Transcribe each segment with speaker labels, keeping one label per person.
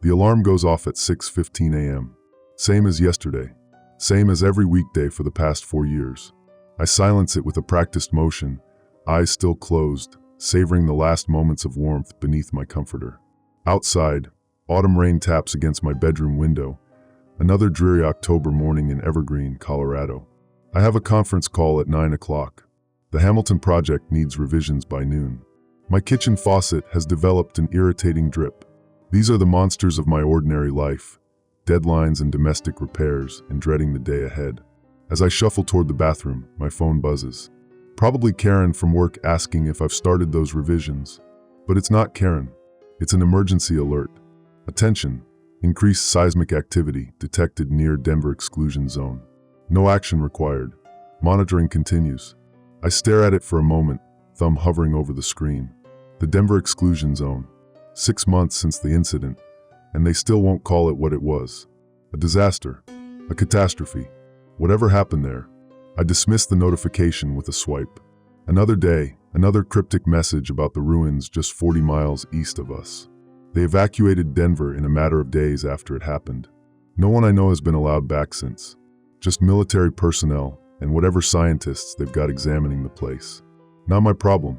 Speaker 1: The alarm goes off at 6:15 a.m. Same as yesterday. Same as every weekday for the past 4 years. I silence it with a practiced motion, eyes still closed, savoring the last moments of warmth beneath my comforter. Outside, autumn rain taps against my bedroom window. Another dreary October morning in Evergreen, Colorado. I have a conference call at 9 o'clock. The Hamilton project needs revisions by noon. My kitchen faucet has developed an irritating drip. These are the monsters of my ordinary life, deadlines and domestic repairs, and dreading the day ahead. As I shuffle toward the bathroom, my phone buzzes. Probably Karen from work asking if I've started those revisions. But it's not Karen. It's an emergency alert. Attention, increased seismic activity detected near Denver exclusion zone. No action required. Monitoring continues. I stare at it for a moment, thumb hovering over the screen. The Denver exclusion zone. 6 months since the incident, and they still won't call it what it was. A disaster. A catastrophe. Whatever happened there. I dismiss the notification with a swipe. Another day, another cryptic message about the ruins just 40 miles east of us. They evacuated Denver in a matter of days after it happened. No one I know has been allowed back since. Just military personnel and whatever scientists they've got examining the place. Not my problem.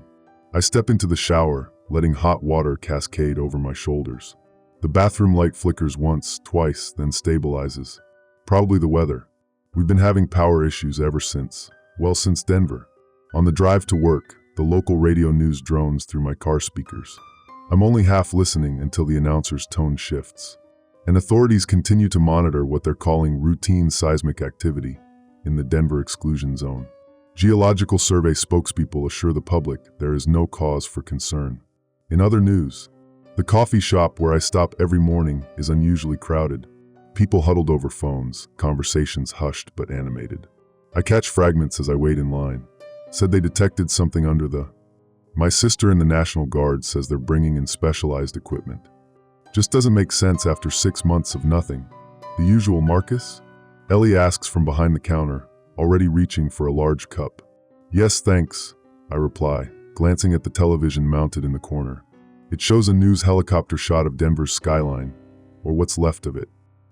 Speaker 1: I step into the shower, letting hot water cascade over my shoulders. The bathroom light flickers once, twice, then stabilizes. Probably the weather. We've been having power issues ever since. Well, since Denver. On the drive to work, the local radio news drones through my car speakers. I'm only half listening until the announcer's tone shifts. And authorities continue to monitor what they're calling routine seismic activity in the Denver exclusion zone. Geological Survey spokespeople assure the public there is no cause for concern. In other news, the coffee shop where I stop every morning is unusually crowded. People huddled over phones, conversations hushed but animated. I catch fragments as I wait in line. Said they detected something under the... My sister in the National Guard says they're bringing in specialized equipment. Just doesn't make sense after 6 months of nothing. The usual Marcus? Ellie asks from behind the counter, already reaching for a large cup. Yes, thanks, I reply, glancing at the television mounted in the corner. It shows a news helicopter shot of Denver's skyline, or what's left of it.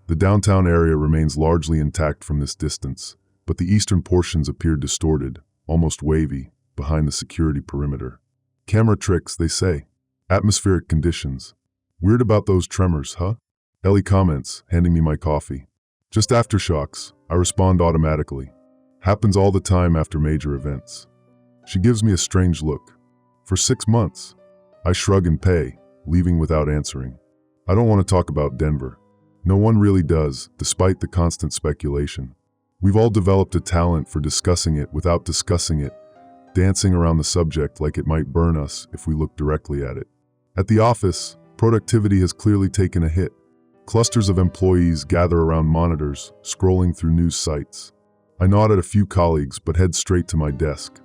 Speaker 1: The downtown area remains largely intact from this distance, but the eastern portions appear distorted, almost wavy, behind the security perimeter. Camera tricks, they say. Atmospheric conditions. Weird about those tremors, huh? Ellie comments, handing me my coffee. Just aftershocks, I respond automatically. Happens all the time after major events. She gives me a strange look. For 6 months. I shrug and pay, leaving without answering. I don't want to talk about Denver. No one really does, despite the constant speculation. We've all developed a talent for discussing it without discussing it, dancing around the subject like it might burn us if we look directly at it. At the office, productivity has clearly taken a hit. Clusters of employees gather around monitors, scrolling through news sites. I nod at a few colleagues but head straight to my desk.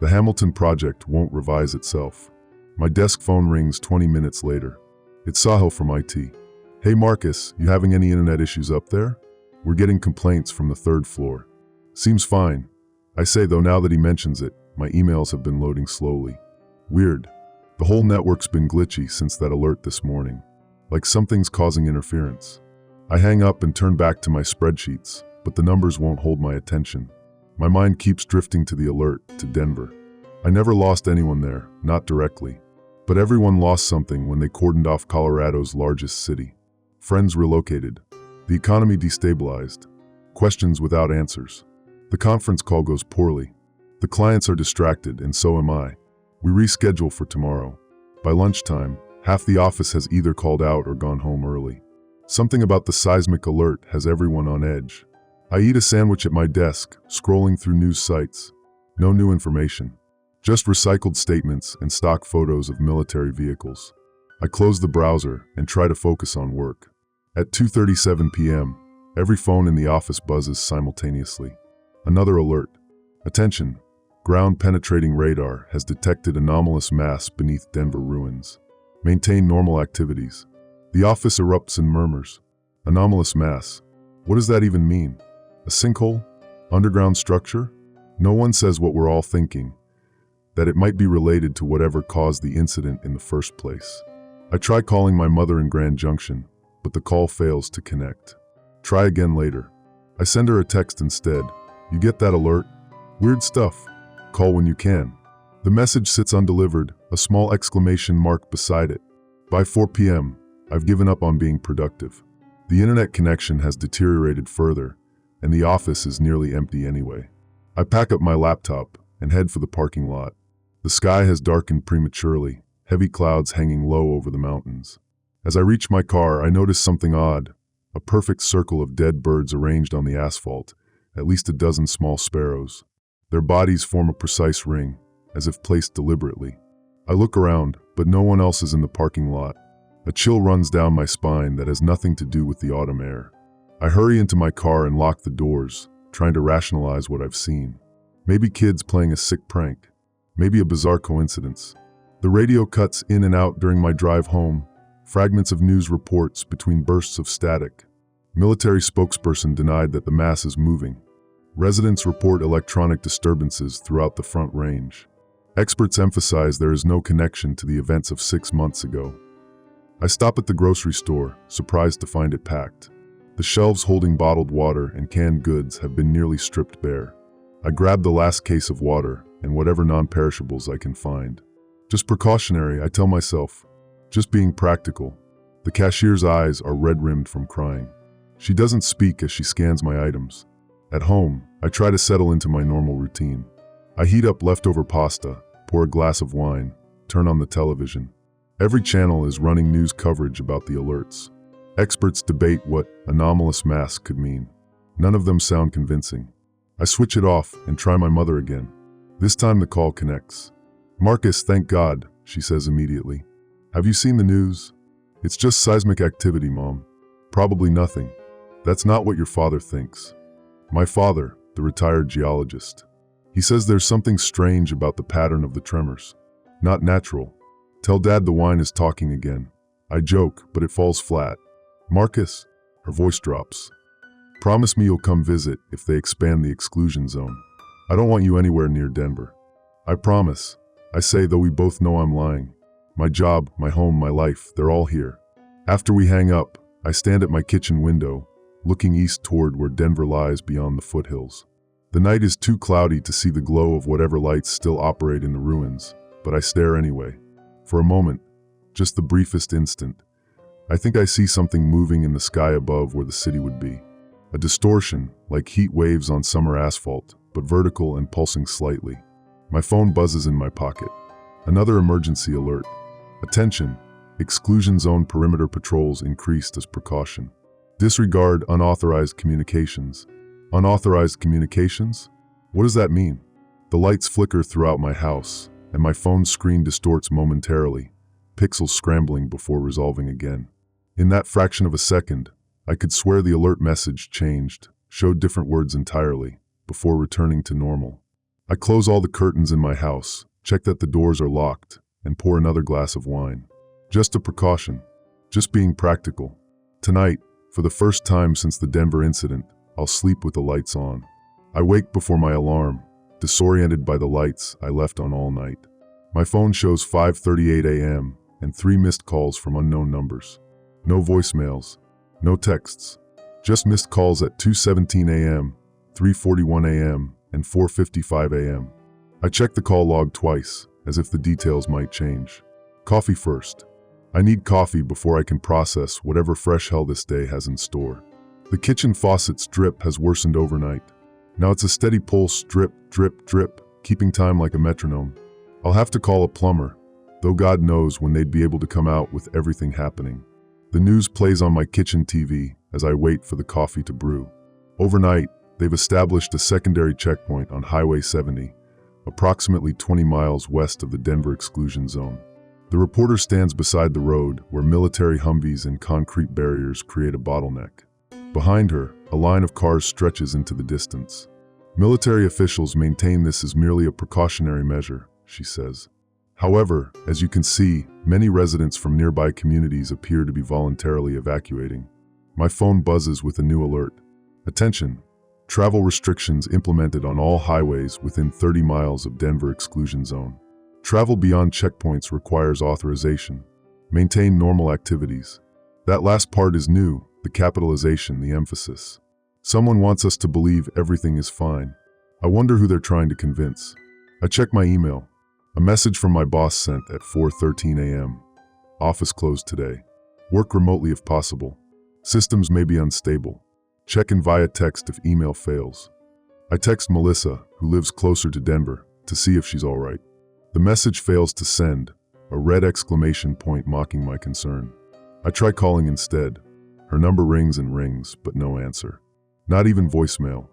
Speaker 1: The Hamilton project won't revise itself. My desk phone rings 20 minutes later. It's Sahil from IT. Hey Marcus, you having any internet issues up there? We're getting complaints from the 3rd floor. Seems fine. I say though now that he mentions it, my emails have been loading slowly. Weird. The whole network's been glitchy since that alert this morning. Like something's causing interference. I hang up and turn back to my spreadsheets, but the numbers won't hold my attention. My mind keeps drifting to the alert, to Denver. I never lost anyone there, not directly. But everyone lost something when they cordoned off Colorado's largest city. Friends relocated. The economy destabilized. Questions without answers. The conference call goes poorly. The clients are distracted, and so am I. We reschedule for tomorrow. By lunchtime, half the office has either called out or gone home early. Something about the seismic alert has everyone on edge. I eat a sandwich at my desk, scrolling through news sites. No new information. Just recycled statements and stock photos of military vehicles. I close the browser and try to focus on work. At 2:37 p.m., every phone in the office buzzes simultaneously. Another alert. Attention. Ground-penetrating radar has detected anomalous mass beneath Denver ruins. Maintain normal activities. The office erupts in murmurs. Anomalous mass. What does that even mean? A sinkhole? Underground structure? No one says what we're all thinking. That it might be related to whatever caused the incident in the first place. I try calling my mother in Grand Junction, but the call fails to connect. Try again later. I send her a text instead. You get that alert? Weird stuff. Call when you can. The message sits undelivered, a small exclamation mark beside it. By 4 p.m., I've given up on being productive. The internet connection has deteriorated further, and the office is nearly empty anyway. I pack up my laptop and head for the parking lot. The sky has darkened prematurely, heavy clouds hanging low over the mountains. As I reach my car, I notice something odd. A perfect circle of dead birds arranged on the asphalt, at least a dozen small sparrows. Their bodies form a precise ring, as if placed deliberately. I look around, but no one else is in the parking lot. A chill runs down my spine that has nothing to do with the autumn air. I hurry into my car and lock the doors, trying to rationalize what I've seen. Maybe kids playing a sick prank. Maybe a bizarre coincidence. The radio cuts in and out during my drive home, fragments of news reports between bursts of static. Military spokesperson denied that the mass is moving. Residents report electronic disturbances throughout the Front Range. Experts emphasize there is no connection to the events of 6 months ago. I stop at the grocery store, surprised to find it packed. The shelves holding bottled water and canned goods have been nearly stripped bare. I grab the last case of water and whatever non-perishables I can find. Just precautionary, I tell myself. Just being practical. The cashier's eyes are red-rimmed from crying. She doesn't speak as she scans my items. At home, I try to settle into my normal routine. I heat up leftover pasta, pour a glass of wine, turn on the television. Every channel is running news coverage about the alerts. Experts debate what anomalous mass could mean. None of them sound convincing. I switch it off and try my mother again. This time the call connects. "Marcus, thank God," she says immediately. "Have you seen the news?" "It's just seismic activity, Mom." "Probably nothing. That's not what your father thinks." My father, the retired geologist. He says there's something strange about the pattern of the tremors. Not natural. Tell Dad the wine is talking again. I joke, but it falls flat. "Marcus," her voice drops. "Promise me you'll come visit if they expand the exclusion zone. I don't want you anywhere near Denver." "I promise," I say, though we both know I'm lying. My job, my home, my life, they're all here. After we hang up, I stand at my kitchen window, looking east toward where Denver lies beyond the foothills. The night is too cloudy to see the glow of whatever lights still operate in the ruins, but I stare anyway. For a moment, just the briefest instant, I think I see something moving in the sky above where the city would be. A distortion, like heat waves on summer asphalt, but vertical and pulsing slightly. My phone buzzes in my pocket. Another emergency alert. Attention, exclusion zone perimeter patrols increased as precaution. Disregard unauthorized communications. Unauthorized communications? What does that mean? The lights flicker throughout my house, and my phone's screen distorts momentarily, pixels scrambling before resolving again. In that fraction of a second, I could swear the alert message changed, showed different words entirely, before returning to normal. I close all the curtains in my house, check that the doors are locked, and pour another glass of wine. Just a precaution. Just being practical. Tonight, for the first time since the Denver incident, I'll sleep with the lights on. I wake before my alarm, disoriented by the lights I left on all night. My phone shows 5:38 a.m. and 3 missed calls from unknown numbers. No voicemails, no texts, just missed calls at 2:17 a.m., 3:41 a.m., and 4:55 a.m. I check the call log twice, as if the details might change. Coffee first. I need coffee before I can process whatever fresh hell this day has in store. The kitchen faucet's drip has worsened overnight. Now it's a steady pulse, drip, drip, drip, keeping time like a metronome. I'll have to call a plumber, though God knows when they'd be able to come out with everything happening. The news plays on my kitchen TV as I wait for the coffee to brew. Overnight, they've established a secondary checkpoint on Highway 70, approximately 20 miles west of the Denver exclusion zone. The reporter stands beside the road where military Humvees and concrete barriers create a bottleneck. Behind her, a line of cars stretches into the distance. Military officials maintain this as merely a precautionary measure, she says. However, as you can see, many residents from nearby communities appear to be voluntarily evacuating. My phone buzzes with a new alert. Attention! Travel restrictions implemented on all highways within 30 miles of Denver exclusion zone. Travel beyond checkpoints requires authorization. Maintain normal activities. That last part is new, the capitalization, the emphasis. Someone wants us to believe everything is fine. I wonder who they're trying to convince. I check my email. A message from my boss sent at 4:13 a.m. Office closed today. Work remotely if possible. Systems may be unstable. Check in via text if email fails. I text Melissa, who lives closer to Denver, to see if she's all right. The message fails to send, a red exclamation point mocking my concern. I try calling instead. Her number rings and rings, but no answer. Not even voicemail.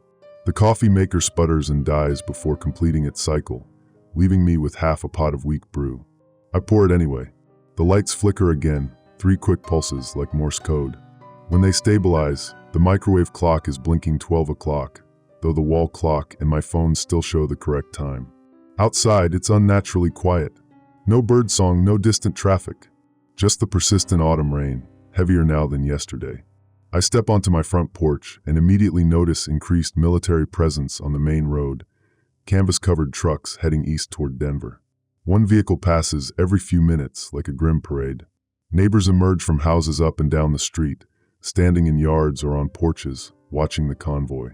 Speaker 1: The coffee maker sputters and dies before completing its cycle, leaving me with half a pot of weak brew. I pour it anyway. The lights flicker again, 3 quick pulses like Morse code. When they stabilize, the microwave clock is blinking 12 o'clock, though the wall clock and my phone still show the correct time. Outside, it's unnaturally quiet. No birdsong, no distant traffic. Just the persistent autumn rain, heavier now than yesterday. I step onto my front porch and immediately notice increased military presence on the main road, canvas-covered trucks heading east toward Denver. One vehicle passes every few minutes like a grim parade. Neighbors emerge from houses up and down the street, standing in yards or on porches, watching the convoy.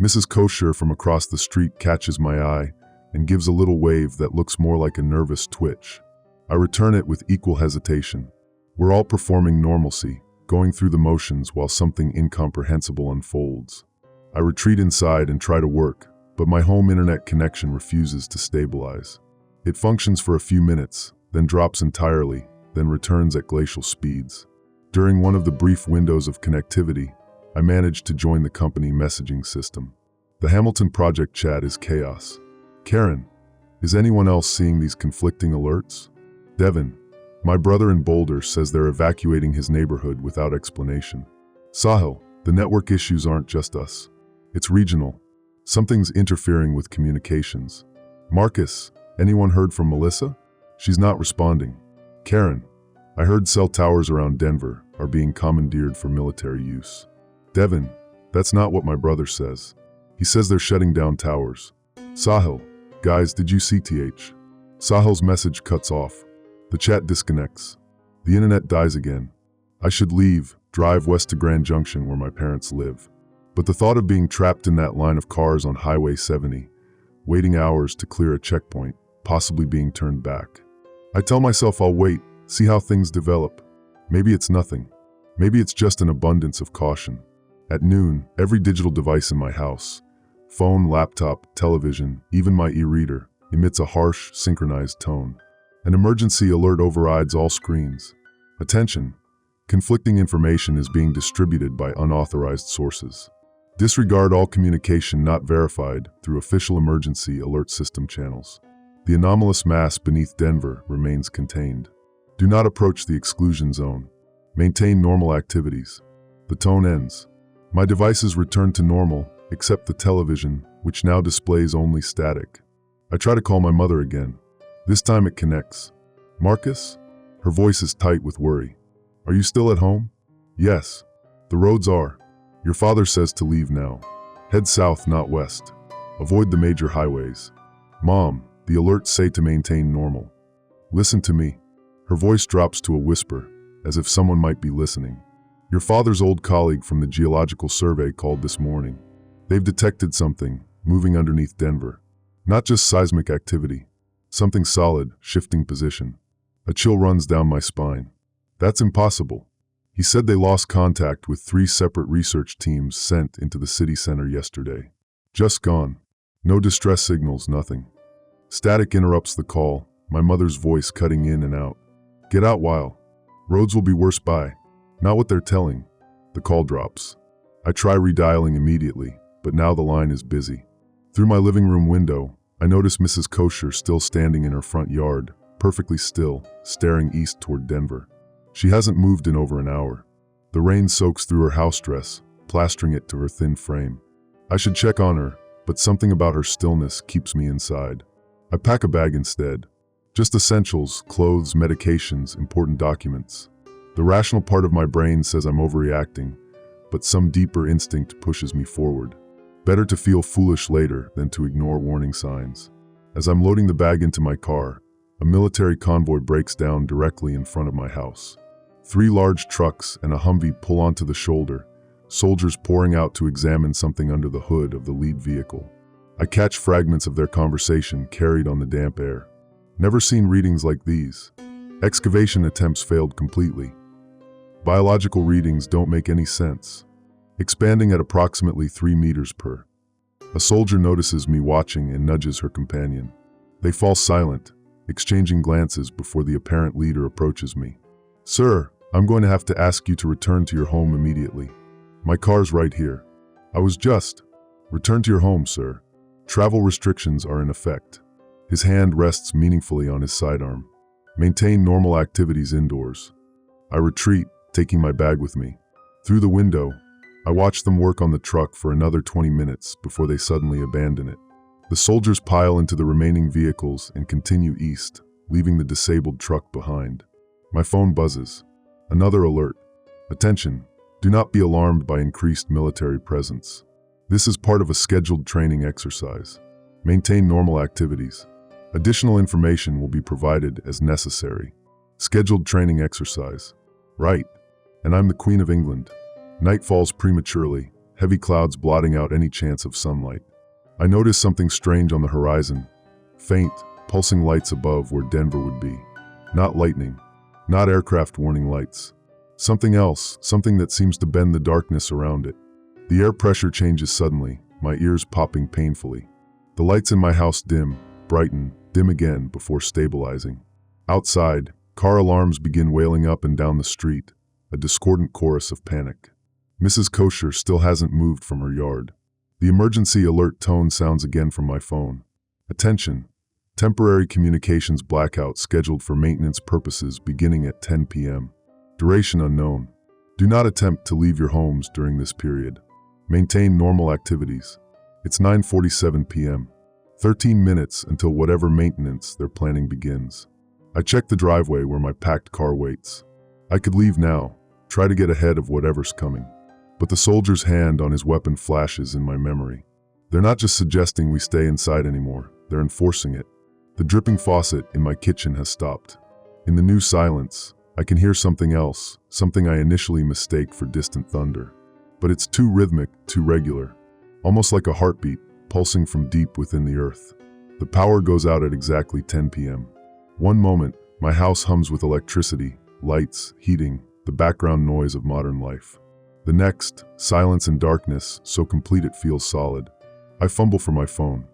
Speaker 1: Mrs. Kosher from across the street catches my eye and gives a little wave that looks more like a nervous twitch. I return it with equal hesitation. We're all performing normalcy, going through the motions while something incomprehensible unfolds. I retreat inside and try to work, but my home internet connection refuses to stabilize. It functions for a few minutes, then drops entirely, then returns at glacial speeds. During one of the brief windows of connectivity, I managed to join the company messaging system. The Hamilton project chat is chaos. Karen, is anyone else seeing these conflicting alerts? Devin, my brother in Boulder, says they're evacuating his neighborhood without explanation. Sahil, the network issues aren't just us. It's regional. Something's interfering with communications. Marcus, anyone heard from Melissa? She's not responding. Karen, I heard cell towers around Denver are being commandeered for military use. Devin, that's not what my brother says. He says they're shutting down towers. Sahil, guys, did you see TH? Sahil's message cuts off. The chat disconnects. The internet dies again. I should leave, drive west to Grand Junction where my parents live. But the thought of being trapped in that line of cars on Highway 70, waiting hours to clear a checkpoint, possibly being turned back. I tell myself I'll wait, see how things develop. Maybe it's nothing. Maybe it's just an abundance of caution. At noon, every digital device in my house, phone, laptop, television, even my e-reader, emits a harsh, synchronized tone. An emergency alert overrides all screens. Attention! Conflicting information is being distributed by unauthorized sources. Disregard all communication not verified through official emergency alert system channels. The anomalous mass beneath Denver remains contained. Do not approach the exclusion zone. Maintain normal activities. The tone ends. My devices return to normal, except the television, which now displays only static. I try to call my mother again. This time it connects. Marcus? Her voice is tight with worry. Are you still at home? Yes. The roads are. Your father says to leave now. Head south, not west. Avoid the major highways. Mom, the alerts say to maintain normal. Listen to me. Her voice drops to a whisper, as if someone might be listening. Your father's old colleague from the Geological Survey called this morning. They've detected something moving underneath Denver. Not just seismic activity. Something solid, shifting position. A chill runs down my spine. That's impossible. He said they lost contact with 3 separate research teams sent into the city center yesterday. Just gone. No distress signals, nothing. Static interrupts the call, my mother's voice cutting in and out. Get out while. Roads will be worse by. Not what they're telling. The call drops. I try redialing immediately, but now the line is busy. Through my living room window, I notice Mrs. Kosher still standing in her front yard, perfectly still, staring east toward Denver. She hasn't moved in over an hour. The rain soaks through her house dress, plastering it to her thin frame. I should check on her, but something about her stillness keeps me inside. I pack a bag instead. Just essentials, clothes, medications, important documents. The rational part of my brain says I'm overreacting, but some deeper instinct pushes me forward. Better to feel foolish later than to ignore warning signs. As I'm loading the bag into my car, a military convoy breaks down directly in front of my house. 3 large trucks and a Humvee pull onto the shoulder, soldiers pouring out to examine something under the hood of the lead vehicle. I catch fragments of their conversation carried on the damp air. Never seen readings like these. Excavation attempts failed completely. Biological readings don't make any sense. Expanding at approximately 3 meters per. A soldier notices me watching and nudges her companion. They fall silent, exchanging glances before the apparent leader approaches me. "Sir, I'm going to have to ask you to return to your home immediately. My car's right here." Return to your home, sir. Travel restrictions are in effect." His hand rests meaningfully on his sidearm. "Maintain normal activities indoors." I retreat, taking my bag with me. Through the window, I watch them work on the truck for another 20 minutes before they suddenly abandon it. The soldiers pile into the remaining vehicles and continue east, leaving the disabled truck behind. My phone buzzes. Another alert. "Attention, do not be alarmed by increased military presence. This is part of a scheduled training exercise. Maintain normal activities. Additional information will be provided as necessary." Scheduled training exercise. Right. And I'm the Queen of England. Night falls prematurely, heavy clouds blotting out any chance of sunlight. I notice something strange on the horizon. Faint, pulsing lights above where Denver would be. Not lightning. Not aircraft warning lights. Something else, something that seems to bend the darkness around it. The air pressure changes suddenly, my ears popping painfully. The lights in my house dim, brighten, dim again before stabilizing. Outside, car alarms begin wailing up and down the street, a discordant chorus of panic. Mrs. Kosher still hasn't moved from her yard. The emergency alert tone sounds again from my phone. "Attention, temporary communications blackout scheduled for maintenance purposes beginning at 10 p.m. Duration unknown. Do not attempt to leave your homes during this period. Maintain normal activities." It's 9:47 p.m. 13 minutes until whatever maintenance they're planning begins. I check the driveway where my packed car waits. I could leave now, try to get ahead of whatever's coming. But the soldier's hand on his weapon flashes in my memory. They're not just suggesting we stay inside anymore, they're enforcing it. The dripping faucet in my kitchen has stopped. In the new silence, I can hear something else, something I initially mistake for distant thunder. But it's too rhythmic, too regular. Almost like a heartbeat, pulsing from deep within the earth. The power goes out at exactly 10 p.m. One moment, my house hums with electricity, lights, heating, the background noise of modern life. The next, silence and darkness, so complete it feels solid. I fumble for my phone.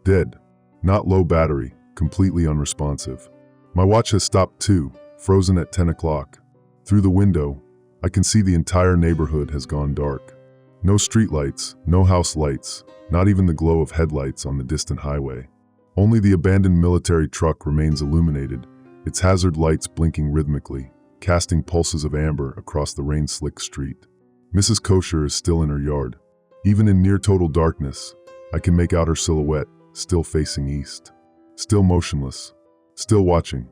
Speaker 1: Dead. Not low battery, completely unresponsive. My watch has stopped too, frozen at 10 o'clock. Through the window, I can see the entire neighborhood has gone dark. No streetlights, no house lights, not even the glow of headlights on the distant highway. Only the abandoned military truck remains illuminated, its hazard lights blinking rhythmically, casting pulses of amber across the rain-slicked street. Mrs. Kosher is still in her yard. Even in near-total darkness, I can make out her silhouette, still facing east. Still motionless. Still watching.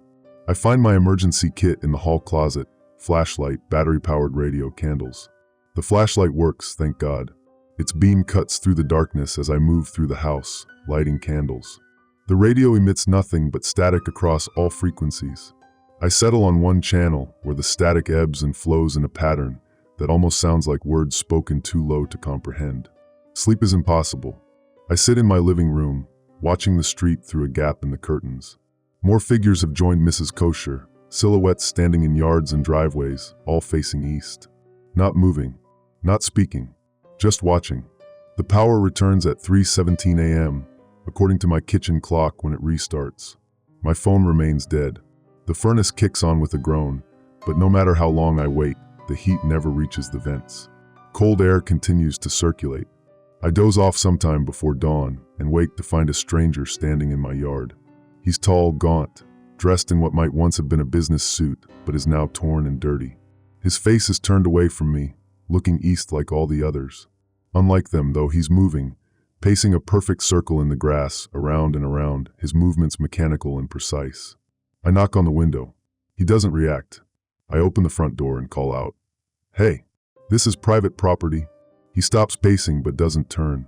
Speaker 1: I find my emergency kit in the hall closet, flashlight, battery-powered radio, candles. The flashlight works, thank God. Its beam cuts through the darkness as I move through the house, lighting candles. The radio emits nothing but static across all frequencies. I settle on one channel where the static ebbs and flows in a pattern that almost sounds like words spoken too low to comprehend. Sleep is impossible. I sit in my living room, watching the street through a gap in the curtains. More figures have joined Mrs. Kosher, silhouettes standing in yards and driveways, all facing east. Not moving, not speaking, just watching. The power returns at 3:17 a.m., according to my kitchen clock when it restarts. My phone remains dead. The furnace kicks on with a groan, but no matter how long I wait, the heat never reaches the vents. Cold air continues to circulate. I doze off sometime before dawn and wake to find a stranger standing in my yard. He's tall, gaunt, dressed in what might once have been a business suit, but is now torn and dirty. His face is turned away from me, looking east like all the others. Unlike them, though, he's moving, pacing a perfect circle in the grass, around and around, his movements mechanical and precise. I knock on the window. He doesn't react. I open the front door and call out, "Hey, this is private property." He stops pacing but doesn't turn.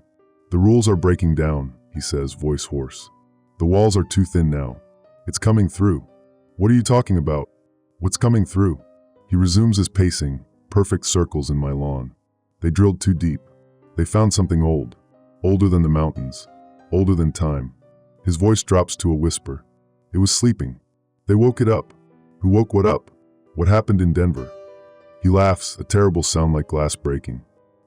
Speaker 1: "The rules are breaking down," he says, voice hoarse. "The walls are too thin now. It's coming through." "What are you talking about? What's coming through?" He resumes his pacing, perfect circles in my lawn. They drilled too deep. They found something old, older than the mountains, older than time. His voice drops to a whisper. It was sleeping. They woke it up. Who woke what up? What happened in Denver? He laughs, a terrible sound like glass breaking.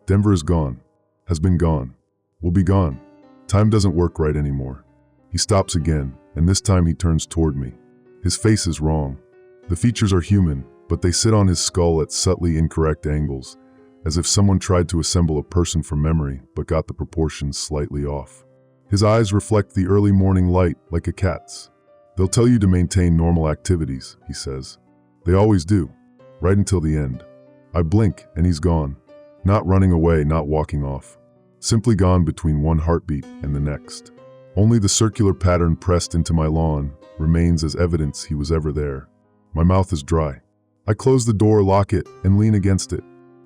Speaker 1: Denver is gone. Has been gone. Will be gone. Time doesn't work right anymore. He stops again, and this time he turns toward me. His face is wrong. The features are human, but they sit on his skull at subtly incorrect angles, as if someone tried to assemble a person from memory but got the proportions slightly off. His eyes reflect the early morning light like a cat's. They'll tell you to maintain normal activities, he says. They always do, right until the end. I blink and he's gone. Not running away, not walking off. Simply gone between one heartbeat and the next. Only the circular pattern pressed into my lawn remains as evidence he was ever there. My mouth is dry. I close the door, lock it, and lean against it.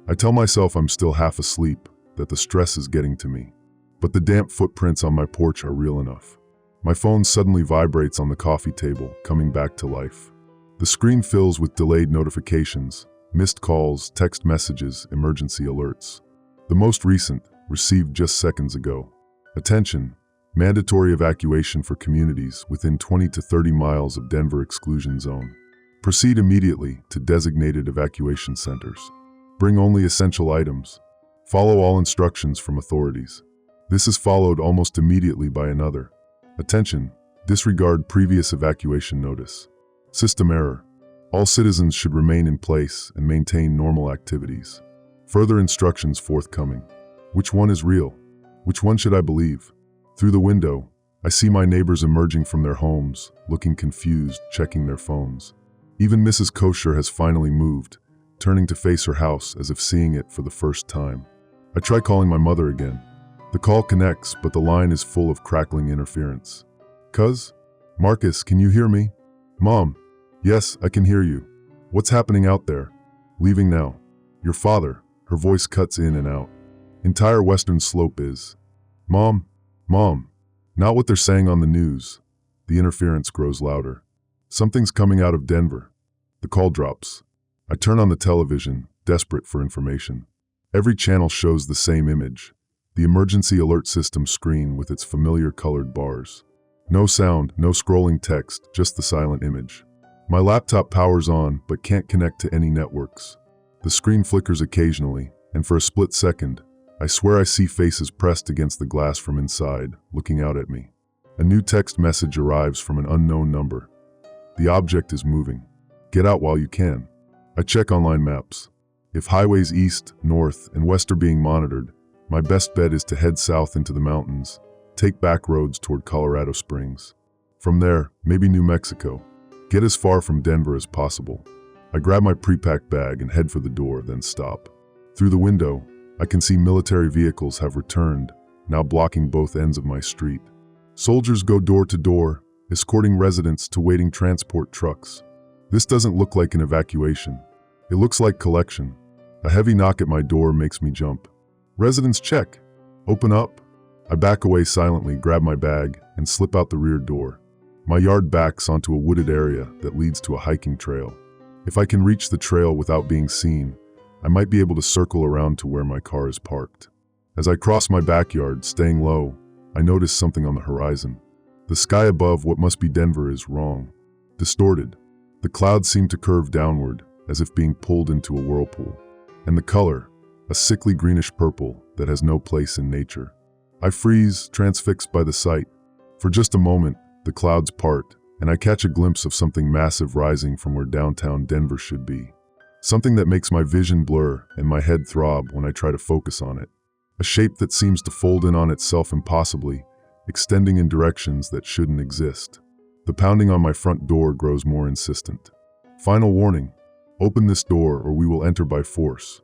Speaker 1: I tell myself I'm still half asleep, that the stress is getting to me. But the damp footprints on my porch are real enough. My phone suddenly vibrates on the coffee table, coming back to life. The screen fills with delayed notifications, missed calls, text messages, emergency alerts. The most recent, received just seconds ago. Attention, mandatory evacuation for communities within 20 to 30 miles of Denver exclusion zone. Proceed immediately to designated evacuation centers. Bring only essential items. Follow all instructions from authorities. This is followed almost immediately by another. Attention, disregard previous evacuation notice. System error. All citizens should remain in place and maintain normal activities. Further instructions forthcoming. Which one is real? Which one should I believe? Through the window, I see my neighbors emerging from their homes, looking confused, checking their phones. Even Mrs. Kosher has finally moved, turning to face her house as if seeing it for the first time. I try calling my mother again. The call connects, but the line is full of crackling interference. Cuz? Marcus, can you hear me? Mom. Yes, I can hear you. What's happening out there? Leaving now. Your father. Her voice cuts in and out. Entire Western Slope is. Mom. Mom. Not what they're saying on the news. The interference grows louder. Something's coming out of Denver. The call drops. I turn on the television, desperate for information. Every channel shows the same image. The emergency alert system screen with its familiar colored bars. No sound, no scrolling text, just the silent image. My laptop powers on, but can't connect to any networks. The screen flickers occasionally, and for a split second, I swear I see faces pressed against the glass from inside, looking out at me. A new text message arrives from an unknown number. The object is moving. Get out while you can. I check online maps. If highways east, north, and west are being monitored, my best bet is to head south into the mountains, take back roads toward Colorado Springs. From there, maybe New Mexico. Get as far from Denver as possible. I grab my pre-packed bag and head for the door, then stop. Through the window, I can see military vehicles have returned, now blocking both ends of my street. Soldiers go door to door, escorting residents to waiting transport trucks. This doesn't look like an evacuation. It looks like collection. A heavy knock at my door makes me jump. Residents check. Open up. I back away silently, grab my bag, and slip out the rear door. My yard backs onto a wooded area that leads to a hiking trail. If I can reach the trail without being seen, I might be able to circle around to where my car is parked. As I cross my backyard, staying low, I notice something on the horizon. The sky above what must be Denver is wrong. Distorted. The clouds seem to curve downward, as if being pulled into a whirlpool. And the color, a sickly greenish purple that has no place in nature. I freeze, transfixed by the sight. For just a moment, the clouds part, and I catch a glimpse of something massive rising from where downtown Denver should be. Something that makes my vision blur and my head throb when I try to focus on it. A shape that seems to fold in on itself impossibly, extending in directions that shouldn't exist. The pounding on my front door grows more insistent. Final warning, open this door or we will enter by force.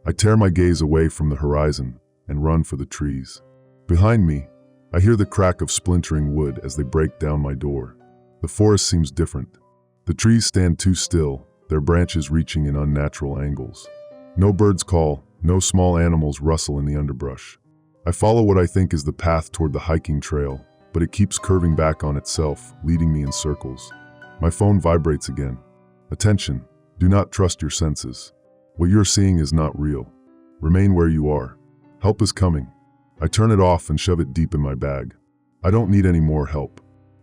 Speaker 1: I tear my gaze away from the horizon and run for the trees. Behind me, I hear the crack of splintering wood as they break down my door. The forest seems different. The trees stand too still, their branches reaching in unnatural angles. No birds call, no small animals rustle in the underbrush. I follow what I think is the path toward the hiking trail, but it keeps curving back on itself, leading me in circles. My phone vibrates again. Attention, Do not trust your senses. What you're seeing is not real. Remain where you are. Help is coming. I turn it off and shove it deep in my bag. I don't need any more help.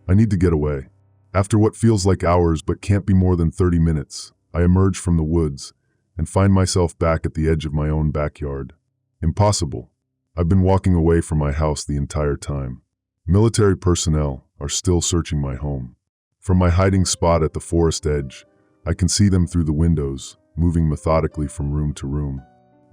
Speaker 1: I need to get away. After what feels like hours but can't be more than 30 minutes, I emerge from the woods and find myself back at the edge of my own backyard. Impossible. I've been walking away from my house the entire time. Military personnel are still searching my home. From my hiding spot at the forest edge, I can see them through the windows, moving methodically from room to room.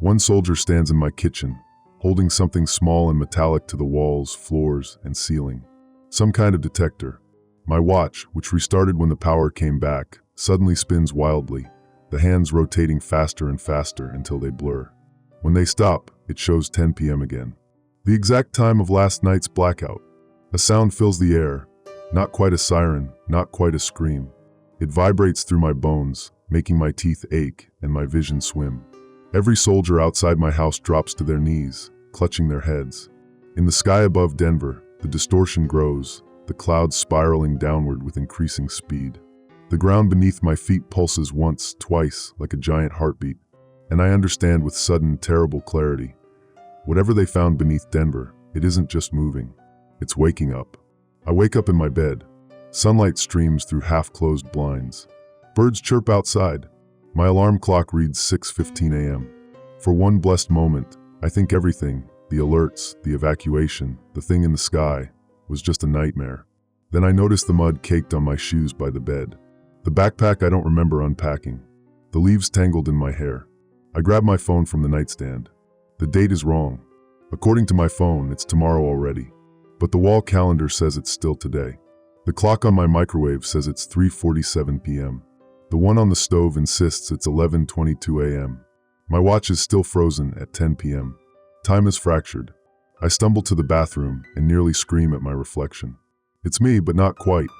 Speaker 1: One soldier stands in my kitchen, holding something small and metallic to the walls, floors, and ceiling. Some kind of detector. My watch, which restarted when the power came back, suddenly spins wildly, the hands rotating faster and faster until they blur. When they stop, it shows 10 p.m. again. The exact time of last night's blackout. A sound fills the air, not quite a siren, not quite a scream. It vibrates through my bones, making my teeth ache and my vision swim. Every soldier outside my house drops to their knees, clutching their heads. In the sky above Denver, the distortion grows, the clouds spiraling downward with increasing speed. The ground beneath my feet pulses once, twice, like a giant heartbeat, and I understand with sudden, terrible clarity. Whatever they found beneath Denver, it isn't just moving. It's waking up. I wake up in my bed. Sunlight streams through half-closed blinds. Birds chirp outside. My alarm clock reads 6:15 a.m. For one blessed moment, I think everything, the alerts, the evacuation, the thing in the sky, was just a nightmare. Then I notice the mud caked on my shoes by the bed. The backpack I don't remember unpacking. The leaves tangled in my hair. I grab my phone from the nightstand. The date is wrong. According to my phone, it's tomorrow already. But the wall calendar says it's still today. The clock on my microwave says it's 3:47 p.m. The one on the stove insists it's 11:22 a.m. My watch is still frozen at 10 p.m. Time is fractured. I stumble to the bathroom and nearly scream at my reflection. It's me, but not quite.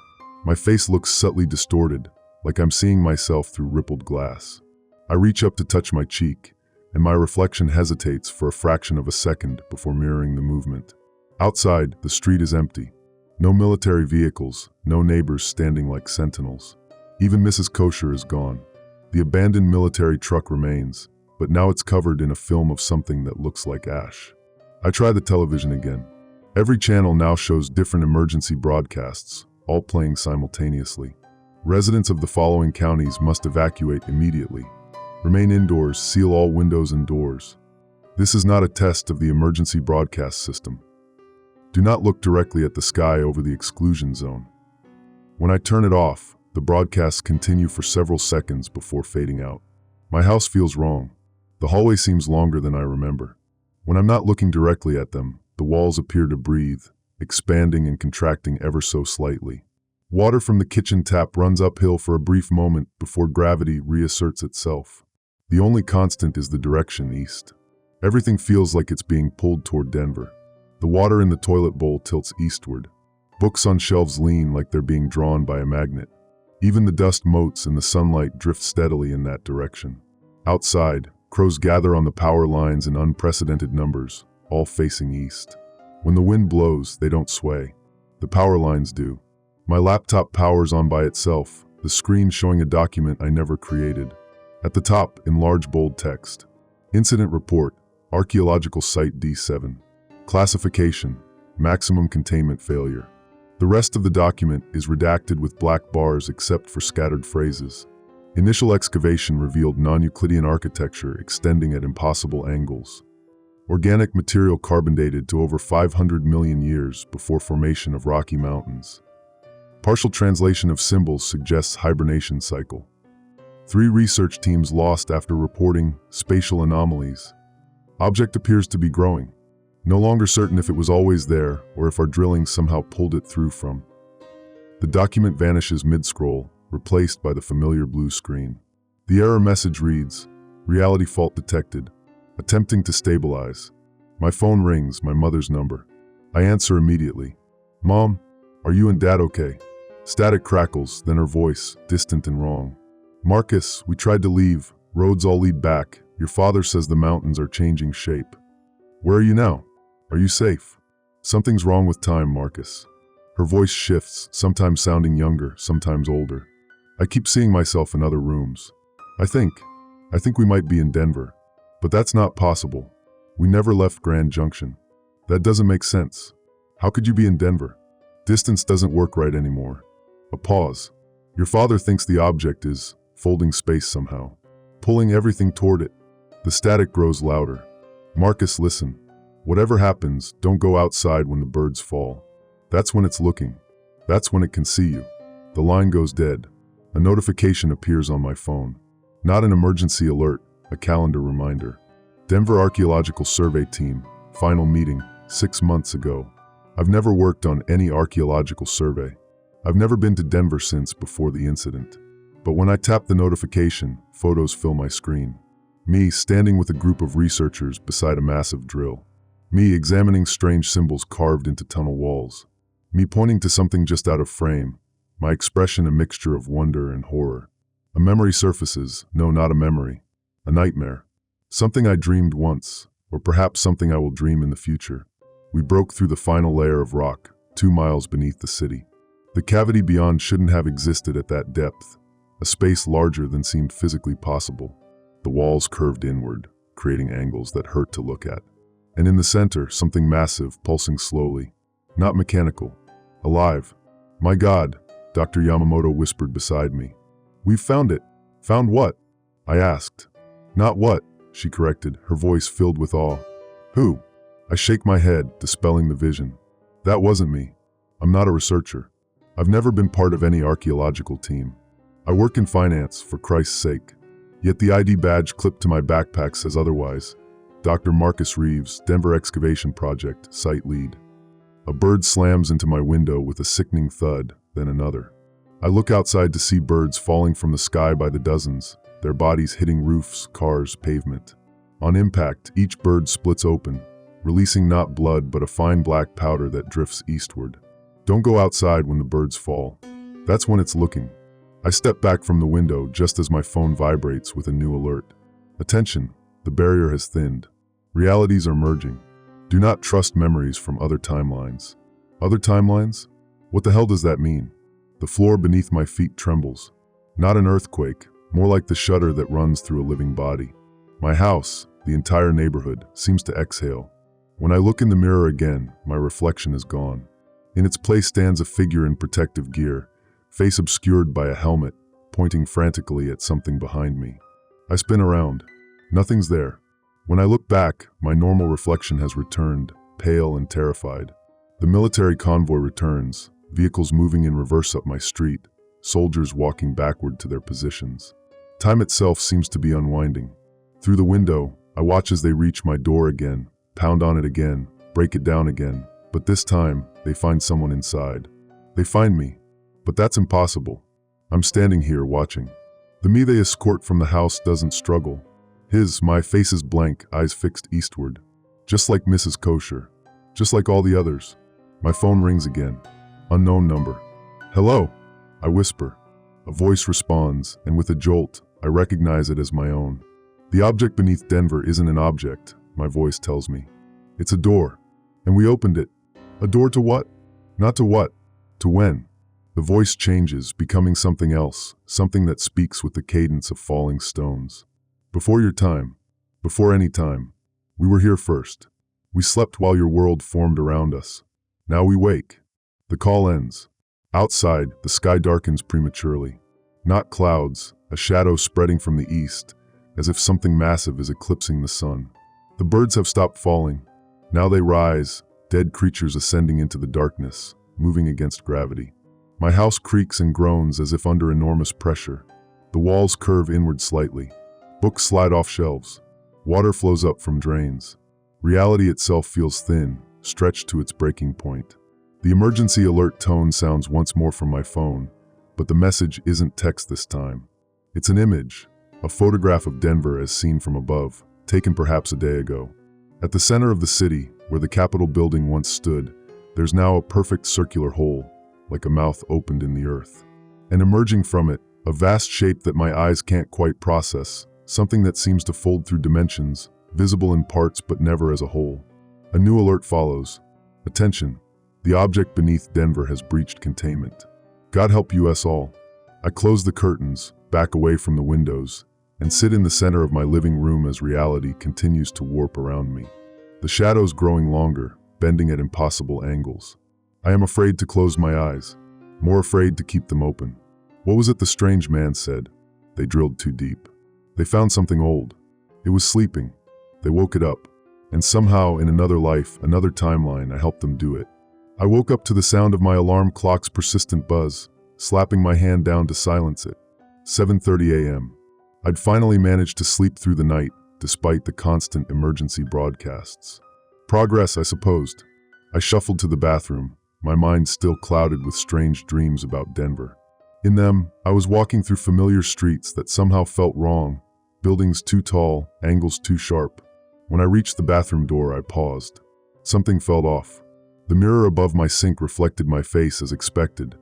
Speaker 1: My face looks subtly distorted, like I'm seeing myself through rippled glass. I reach up to touch my cheek, and my reflection hesitates for a fraction of a second before mirroring the movement. Outside, the street is empty. No military vehicles, no neighbors standing like sentinels. Even Mrs. Kosher is gone. The abandoned military truck remains, but now it's covered in a film of something that looks like ash. I try the television again. Every channel now shows different emergency broadcasts, all playing simultaneously. Residents of the following counties must evacuate immediately. Remain indoors, seal all windows and doors. This is not a test of the emergency broadcast system. Do not look directly at the sky over the exclusion zone. When I turn it off, the broadcasts continue for several seconds before fading out. My house feels wrong. The hallway seems longer than I remember. When I'm not looking directly at them, the walls appear to breathe, expanding and contracting ever so slightly. Water from the kitchen tap runs uphill for a brief moment before gravity reasserts itself. The only constant is the direction east. Everything feels like it's being pulled toward Denver. The water in the toilet bowl tilts eastward. Books on shelves lean like they're being drawn by a magnet. Even the dust motes in the sunlight drift steadily in that direction. Outside, crows gather on the power lines in unprecedented numbers, all facing east. When the wind blows, they don't sway. The power lines do. My laptop powers on by itself, the screen showing a document I never created. At the top, in large bold text, Incident Report, Archaeological Site D7. Classification, Maximum Containment Failure. The rest of the document is redacted with black bars except for scattered phrases. Initial excavation revealed non-Euclidean architecture extending at impossible angles. Organic material carbon dated to over 500 million years before formation of Rocky Mountains. Partial translation of symbols suggests hibernation cycle. 3 research teams lost after reporting spatial anomalies. Object appears to be growing. No longer certain if it was always there or if our drilling somehow pulled it through from. The document vanishes mid-scroll, replaced by the familiar blue screen. The error message reads, Reality fault detected. Attempting to stabilize. My phone rings, my mother's number. I answer immediately. Mom, are you and Dad okay? Static crackles, then her voice, distant and wrong. Marcus, we tried to leave. Roads all lead back. Your father says the mountains are changing shape. Where are you now? Are you safe? Something's wrong with time, Marcus. Her voice shifts, sometimes sounding younger, sometimes older. I keep seeing myself in other rooms. I think we might be in Denver. But that's not possible. We never left Grand Junction. That doesn't make sense. How could you be in Denver? Distance doesn't work right anymore. A pause. Your father thinks the object is folding space somehow, pulling everything toward it. The static grows louder. Marcus, listen. Whatever happens, don't go outside when the birds fall. That's when it's looking. That's when it can see you. The line goes dead. A notification appears on my phone. Not an emergency alert, a calendar reminder. Denver Archaeological Survey Team, final meeting, 6 months ago. I've never worked on any archaeological survey. I've never been to Denver since before the incident. But when I tap the notification, photos fill my screen. Me standing with a group of researchers beside a massive drill. Me examining strange symbols carved into tunnel walls. Me pointing to something just out of frame. My expression a mixture of wonder and horror. A memory surfaces, no, not a memory. A nightmare. Something I dreamed once, or perhaps something I will dream in the future. We broke through the final layer of rock, 2 miles beneath the city. The cavity beyond shouldn't have existed at that depth, a space larger than seemed physically possible. The walls curved inward, creating angles that hurt to look at. And in the center, something massive, pulsing slowly. Not mechanical. Alive. My God, Dr. Yamamoto whispered beside me. We've found it. Found what? I asked. Not what, she corrected, her voice filled with awe. Who? I shake my head, dispelling the vision. That wasn't me. I'm not a researcher. I've never been part of any archaeological team. I work in finance, for Christ's sake. Yet the ID badge clipped to my backpack says otherwise. Dr. Marcus Reeves, Denver Excavation Project, Site Lead. A bird slams into my window with a sickening thud, then another. I look outside to see birds falling from the sky by the dozens, their bodies hitting roofs, cars, pavement. On impact, each bird splits open, releasing not blood but a fine black powder that drifts eastward. Don't go outside when the birds fall. That's when it's looking. I step back from the window just as my phone vibrates with a new alert. Attention, the barrier has thinned. Realities are merging. Do not trust memories from other timelines. Other timelines? What the hell does that mean? The floor beneath my feet trembles. Not an earthquake, more like the shudder that runs through a living body. My house, the entire neighborhood, seems to exhale. When I look in the mirror again, my reflection is gone. In its place stands a figure in protective gear, face obscured by a helmet, pointing frantically at something behind me. I spin around. Nothing's there. When I look back, my normal reflection has returned, pale and terrified. The military convoy returns, vehicles moving in reverse up my street, soldiers walking backward to their positions. Time itself seems to be unwinding. Through the window, I watch as they reach my door again, pound on it again, break it down again, but this time, they find someone inside. They find me, but that's impossible. I'm standing here watching. The me they escort from the house doesn't struggle. My face is blank, eyes fixed eastward. Just like Mrs. Kosher. Just like all the others. My phone rings again. Unknown number. Hello, I whisper. A voice responds, and with a jolt, I recognize it as my own. The object beneath Denver isn't an object, my voice tells me. It's a door. And we opened it. A door to what? Not to what. To when. The voice changes, becoming something else, something that speaks with the cadence of falling stones. Before your time. Before any time. We were here first. We slept while your world formed around us. Now we wake. The call ends. Outside, the sky darkens prematurely. Not clouds, a shadow spreading from the east, as if something massive is eclipsing the sun. The birds have stopped falling. Now they rise, dead creatures ascending into the darkness, moving against gravity. My house creaks and groans as if under enormous pressure. The walls curve inward slightly. Books slide off shelves. Water flows up from drains. Reality itself feels thin, stretched to its breaking point. The emergency alert tone sounds once more from my phone, but the message isn't text this time. It's an image, a photograph of Denver as seen from above, taken perhaps a day ago. At the center of the city, where the Capitol building once stood, there's now a perfect circular hole, like a mouth opened in the earth. And emerging from it, a vast shape that my eyes can't quite process, something that seems to fold through dimensions, visible in parts but never as a whole. A new alert follows. Attention, the object beneath Denver has breached containment. God help you us all. I close the curtains, back away from the windows, and sit in the center of my living room as reality continues to warp around me. The shadows growing longer, bending at impossible angles. I am afraid to close my eyes, more afraid to keep them open. What was it the strange man said? They drilled too deep. They found something old. It was sleeping. They woke it up. And somehow, in another life, another timeline, I helped them do it. I woke up to the sound of my alarm clock's persistent buzz, slapping my hand down to silence it. 7:30 a.m. I'd finally managed to sleep through the night, despite the constant emergency broadcasts. Progress, I supposed. I shuffled to the bathroom, my mind still clouded with strange dreams about Denver. In them, I was walking through familiar streets that somehow felt wrong, buildings too tall, angles too sharp. When I reached the bathroom door, I paused. Something felt off. The mirror above my sink reflected my face as expected,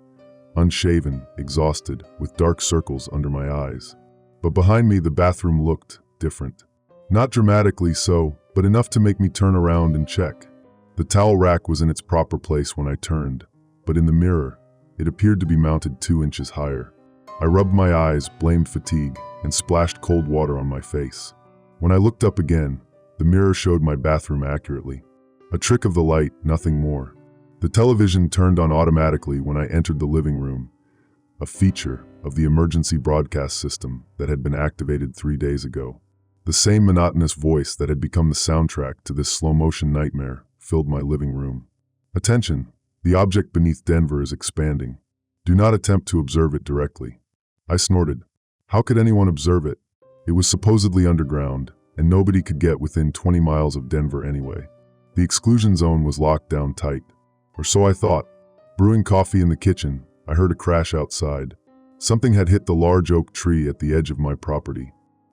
Speaker 1: unshaven, exhausted, with dark circles under my eyes. But behind me, the bathroom looked different. Not dramatically so, but enough to make me turn around and check. The towel rack was in its proper place when I turned, but in the mirror, it appeared to be mounted 2 inches higher. I rubbed my eyes, blamed fatigue, and splashed cold water on my face. When I looked up again, the mirror showed my bathroom accurately. A trick of the light, nothing more. The television turned on automatically when I entered the living room, a feature of the emergency broadcast system that had been activated 3 days ago. The same monotonous voice that had become the soundtrack to this slow-motion nightmare filled my living room. Attention! The object beneath Denver is expanding. Do not attempt to observe it directly. I snorted. How could anyone observe it? It was supposedly underground, and nobody could get within 20 miles of Denver anyway. The exclusion zone was locked down tight. Or so I thought. Brewing coffee in the kitchen, I heard a crash outside. Something had hit the large oak tree at the edge of my property.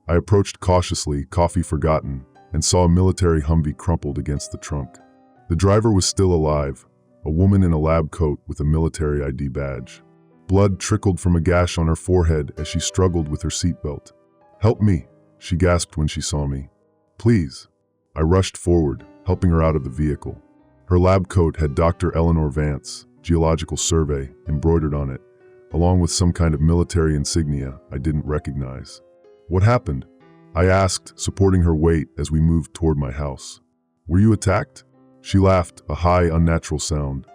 Speaker 1: I approached cautiously, coffee forgotten, and saw a military Humvee crumpled against the trunk. The driver was still alive, a woman in a lab coat with a military ID badge. Blood trickled from a gash on her forehead as she struggled with her seatbelt. "Help me," she gasped when she saw me. "Please." I rushed forward, helping her out of the vehicle. Her lab coat had Dr. Eleanor Vance, Geological Survey, embroidered on it, along with some kind of military insignia I didn't recognize. "What happened?" I asked, supporting her weight as we moved toward my house. "Were you attacked?" She laughed, a high, unnatural sound.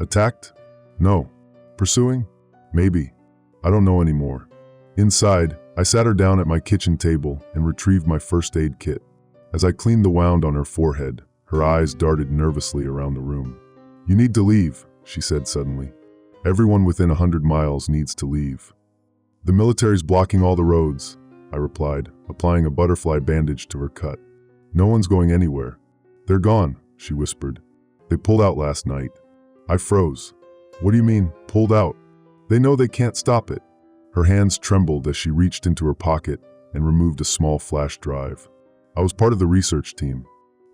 Speaker 1: "Attacked? No. Pursuing? Maybe. I don't know anymore." Inside, I sat her down at my kitchen table and retrieved my first aid kit. As I cleaned the wound on her forehead, her eyes darted nervously around the room. "You need to leave," she said suddenly. "Everyone within 100 miles needs to leave." "The military's blocking all the roads," I replied, applying a butterfly bandage to her cut. "No one's going anywhere." "They're gone," she whispered. "They pulled out last night." I froze. "What do you mean, pulled out?" "They know they can't stop it." Her hands trembled as she reached into her pocket and removed a small flash drive. "I was part of the research team.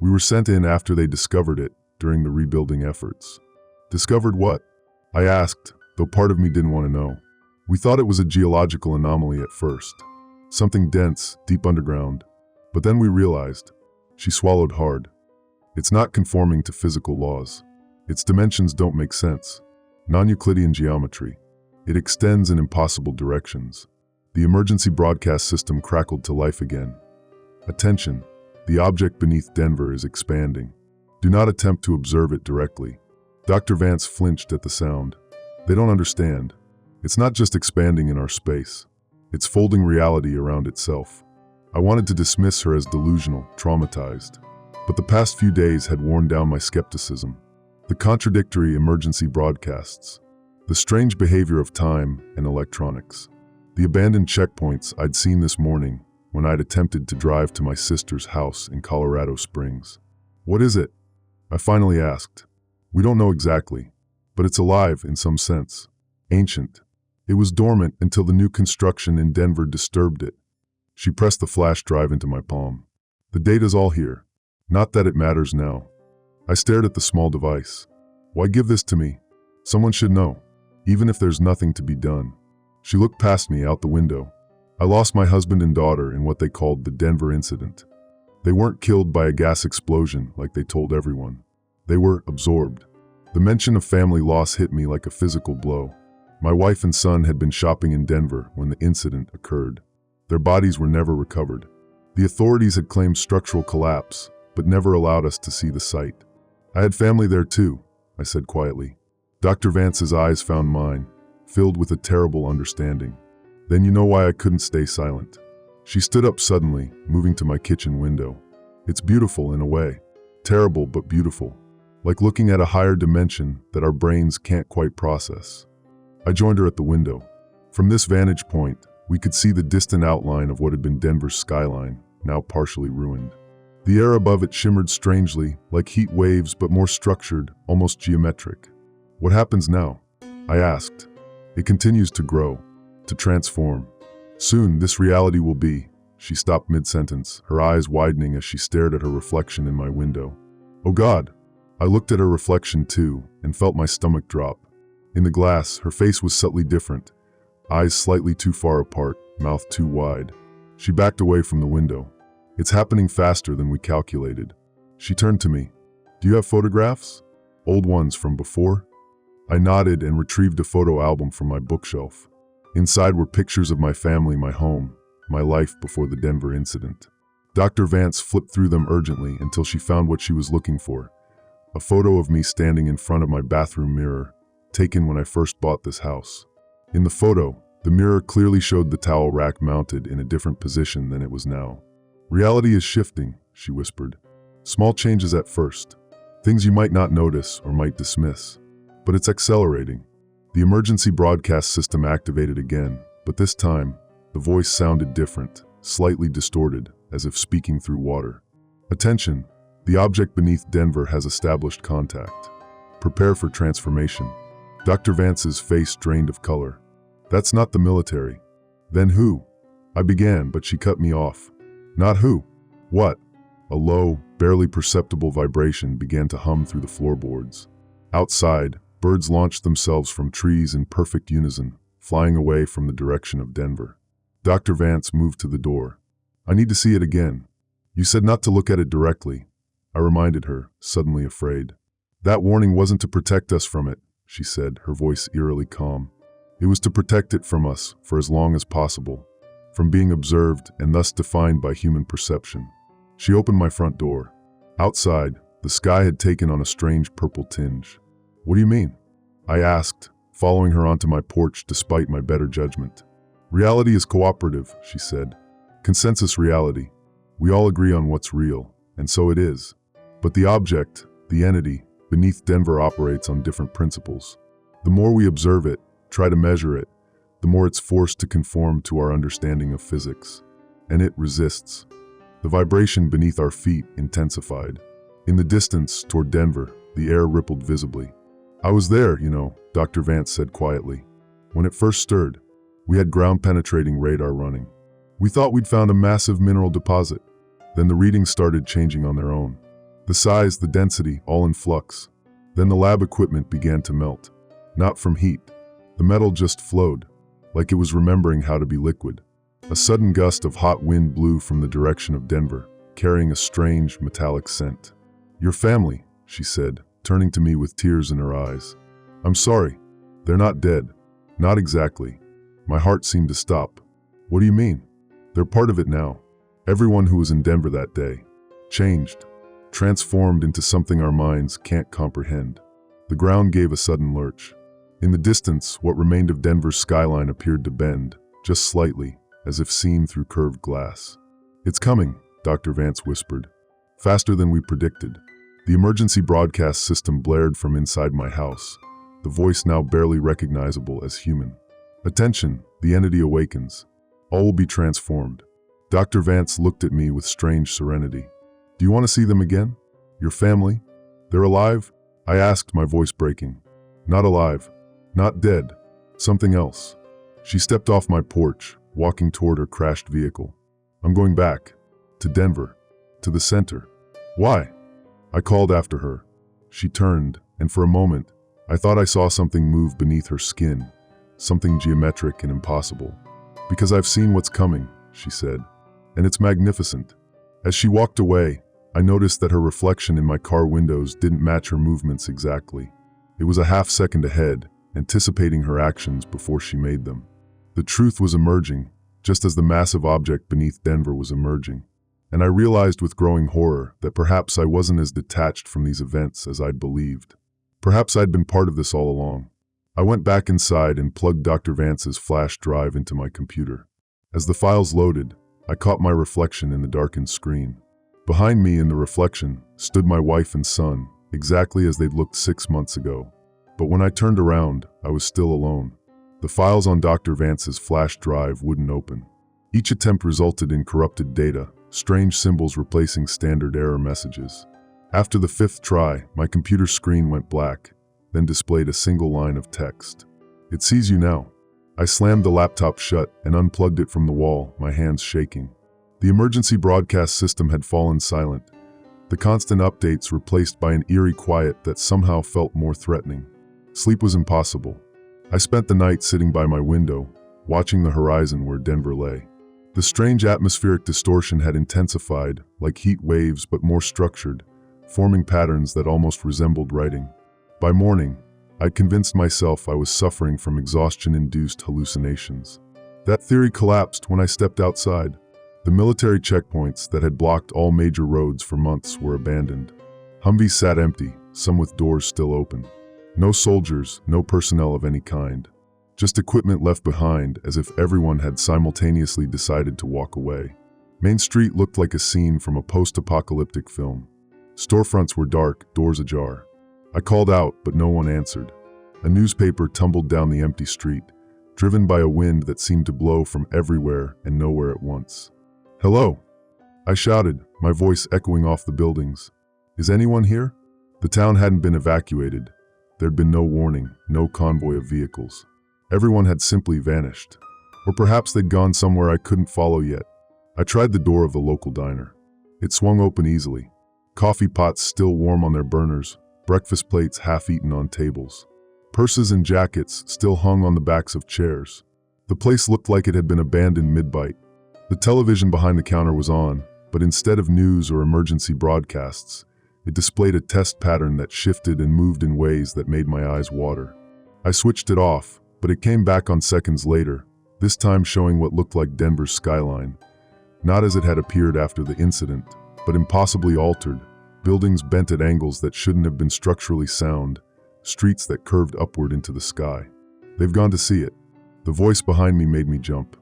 Speaker 1: We were sent in after they discovered it during the rebuilding efforts." "Discovered what?" I asked, though part of me didn't want to know. "We thought it was a geological anomaly at first. Something dense, deep underground. But then we realized." She swallowed hard. "It's not conforming to physical laws. Its dimensions don't make sense. Non-Euclidean geometry. It extends in impossible directions." The emergency broadcast system crackled to life again. "Attention! The object beneath Denver is expanding. Do not attempt to observe it directly." Dr. Vance flinched at the sound. "They don't understand. It's not just expanding in our space. It's folding reality around itself." I wanted to dismiss her as delusional, traumatized. But the past few days had worn down my skepticism. The contradictory emergency broadcasts. The strange behavior of time and electronics. The abandoned checkpoints I'd seen this morning when I'd attempted to drive to my sister's house in Colorado Springs. "What is it?" I finally asked. "We don't know exactly, but it's alive in some sense. Ancient. It was dormant until the new construction in Denver disturbed it." She pressed the flash drive into my palm. "The data's all here. Not that it matters now." I stared at the small device. "Why give this to me? Someone should know, even if there's nothing to be done." She looked past me out the window. "I lost my husband and daughter in what they called the Denver incident. They weren't killed by a gas explosion like they told everyone. They were absorbed." The mention of family loss hit me like a physical blow. My wife and son had been shopping in Denver when the incident occurred. Their bodies were never recovered. The authorities had claimed structural collapse, but never allowed us to see the site. I had family there too, I said quietly. Dr. Vance's eyes found mine, filled with a terrible understanding. Then you know why I couldn't stay silent. She stood up suddenly, moving to my kitchen window. It's beautiful in a way. Terrible but beautiful. Like looking at a higher dimension that our brains can't quite process. I joined her at the window. From this vantage point, we could see the distant outline of what had been Denver's skyline, now partially ruined. The air above it shimmered strangely, like heat waves but more structured, almost geometric. What happens now? I asked. It continues to grow, to transform. Soon, this reality will be. She stopped mid-sentence, her eyes widening as she stared at her reflection in my window. Oh God! I looked at her reflection too, and felt my stomach drop. In the glass, her face was subtly different. Eyes slightly too far apart, mouth too wide. She backed away from the window. It's happening faster than we calculated. She turned to me. Do you have photographs? Old ones from before? I nodded and retrieved a photo album from my bookshelf. Inside were pictures of my family, my home, my life before the Denver incident. Dr. Vance flipped through them urgently until she found what she was looking for. A photo of me standing in front of my bathroom mirror, taken when I first bought this house. In the photo, the mirror clearly showed the towel rack mounted in a different position than it was now. Reality is shifting, she whispered. Small changes at first. Things you might not notice or might dismiss. But it's accelerating. The emergency broadcast system activated again, but this time, the voice sounded different, slightly distorted, as if speaking through water. Attention, the object beneath Denver has established contact. Prepare for transformation. Dr. Vance's face drained of color. That's not the military. Then who? I began, but she cut me off. Not who? What? A low, barely perceptible vibration began to hum through the floorboards. Outside, birds launched themselves from trees in perfect unison, flying away from the direction of Denver. Dr. Vance moved to the door. I need to see it again. You said not to look at it directly. I reminded her, suddenly afraid. That warning wasn't to protect us from it, she said, her voice eerily calm. It was to protect it from us for as long as possible, from being observed and thus defined by human perception. She opened my front door. Outside, the sky had taken on a strange purple tinge. What do you mean? I asked, following her onto my porch despite my better judgment. Reality is cooperative, she said. Consensus reality. We all agree on what's real, and so it is. But the object, the entity, beneath Denver operates on different principles. The more we observe it, try to measure it, the more it's forced to conform to our understanding of physics. And it resists. The vibration beneath our feet intensified. In the distance, toward Denver, the air rippled visibly. I was there, Dr. Vance said quietly. When it first stirred, we had ground-penetrating radar running. We thought we'd found a massive mineral deposit. Then the readings started changing on their own. The size, the density, all in flux. Then the lab equipment began to melt. Not from heat. The metal just flowed, like it was remembering how to be liquid. A sudden gust of hot wind blew from the direction of Denver, carrying a strange, metallic scent. Your family, she said, turning to me with tears in her eyes. I'm sorry. They're not dead. Not exactly. My heart seemed to stop. What do you mean? They're part of it now. Everyone who was in Denver that day. Changed. Transformed into something our minds can't comprehend. The ground gave a sudden lurch. In the distance, what remained of Denver's skyline appeared to bend, just slightly, as if seen through curved glass. It's coming, Dr. Vance whispered. Faster than we predicted. The emergency broadcast system blared from inside my house, the voice now barely recognizable as human. Attention, the entity awakens. All will be transformed. Dr. Vance looked at me with strange serenity. Do you want to see them again? Your family? They're alive? I asked, my voice breaking. Not alive. Not dead. Something else. She stepped off my porch, walking toward her crashed vehicle. I'm going back. To Denver. To the center. Why? I called after her. She turned, and for a moment, I thought I saw something move beneath her skin, something geometric and impossible. Because I've seen what's coming, she said, and it's magnificent. As she walked away, I noticed that her reflection in my car windows didn't match her movements exactly. It was a half-second ahead, anticipating her actions before she made them. The truth was emerging. just as the massive object beneath Denver was emerging. And I realized with growing horror that perhaps I wasn't as detached from these events as I'd believed. Perhaps I'd been part of this all along. I went back inside and plugged Dr. Vance's flash drive into my computer. As the files loaded, I caught my reflection in the darkened screen. Behind me in the reflection stood my wife and son, exactly as they'd looked 6 months ago. But when I turned around, I was still alone. The files on Dr. Vance's flash drive wouldn't open. Each attempt resulted in corrupted data, strange symbols replacing standard error messages. After the 5th try, my computer screen went black, then displayed a single line of text. "It sees you now." I slammed the laptop shut and unplugged it from the wall, my hands shaking. The emergency broadcast system had fallen silent, the constant updates replaced by an eerie quiet that somehow felt more threatening. Sleep was impossible. I spent the night sitting by my window, watching the horizon where Denver lay. The strange atmospheric distortion had intensified, like heat waves but more structured, forming patterns that almost resembled writing. By morning, I'd convinced myself I was suffering from exhaustion-induced hallucinations. That theory collapsed when I stepped outside. The military checkpoints that had blocked all major roads for months were abandoned. Humvees sat empty, some with doors still open. No soldiers, no personnel of any kind. Just equipment left behind as if everyone had simultaneously decided to walk away. Main Street looked like a scene from a post-apocalyptic film. Storefronts were dark, doors ajar. I called out, but no one answered. A newspaper tumbled down the empty street, driven by a wind that seemed to blow from everywhere and nowhere at once. "Hello!" I shouted, my voice echoing off the buildings. "Is anyone here?" The town hadn't been evacuated. There'd been no warning, no convoy of vehicles. Everyone had simply vanished. Or perhaps they'd gone somewhere I couldn't follow yet. I tried the door of the local diner. It swung open easily. Coffee pots still warm on their burners, breakfast plates half-eaten on tables. Purses and jackets still hung on the backs of chairs. The place looked like it had been abandoned mid-bite. The television behind the counter was on, but instead of news or emergency broadcasts, it displayed a test pattern that shifted and moved in ways that made my eyes water. I switched it off, but it came back on seconds later, this time showing what looked like Denver's skyline. Not as it had appeared after the incident, but impossibly altered. Buildings bent at angles that shouldn't have been structurally sound, streets that curved upward into the sky. "They've gone to see it." The voice behind me made me jump.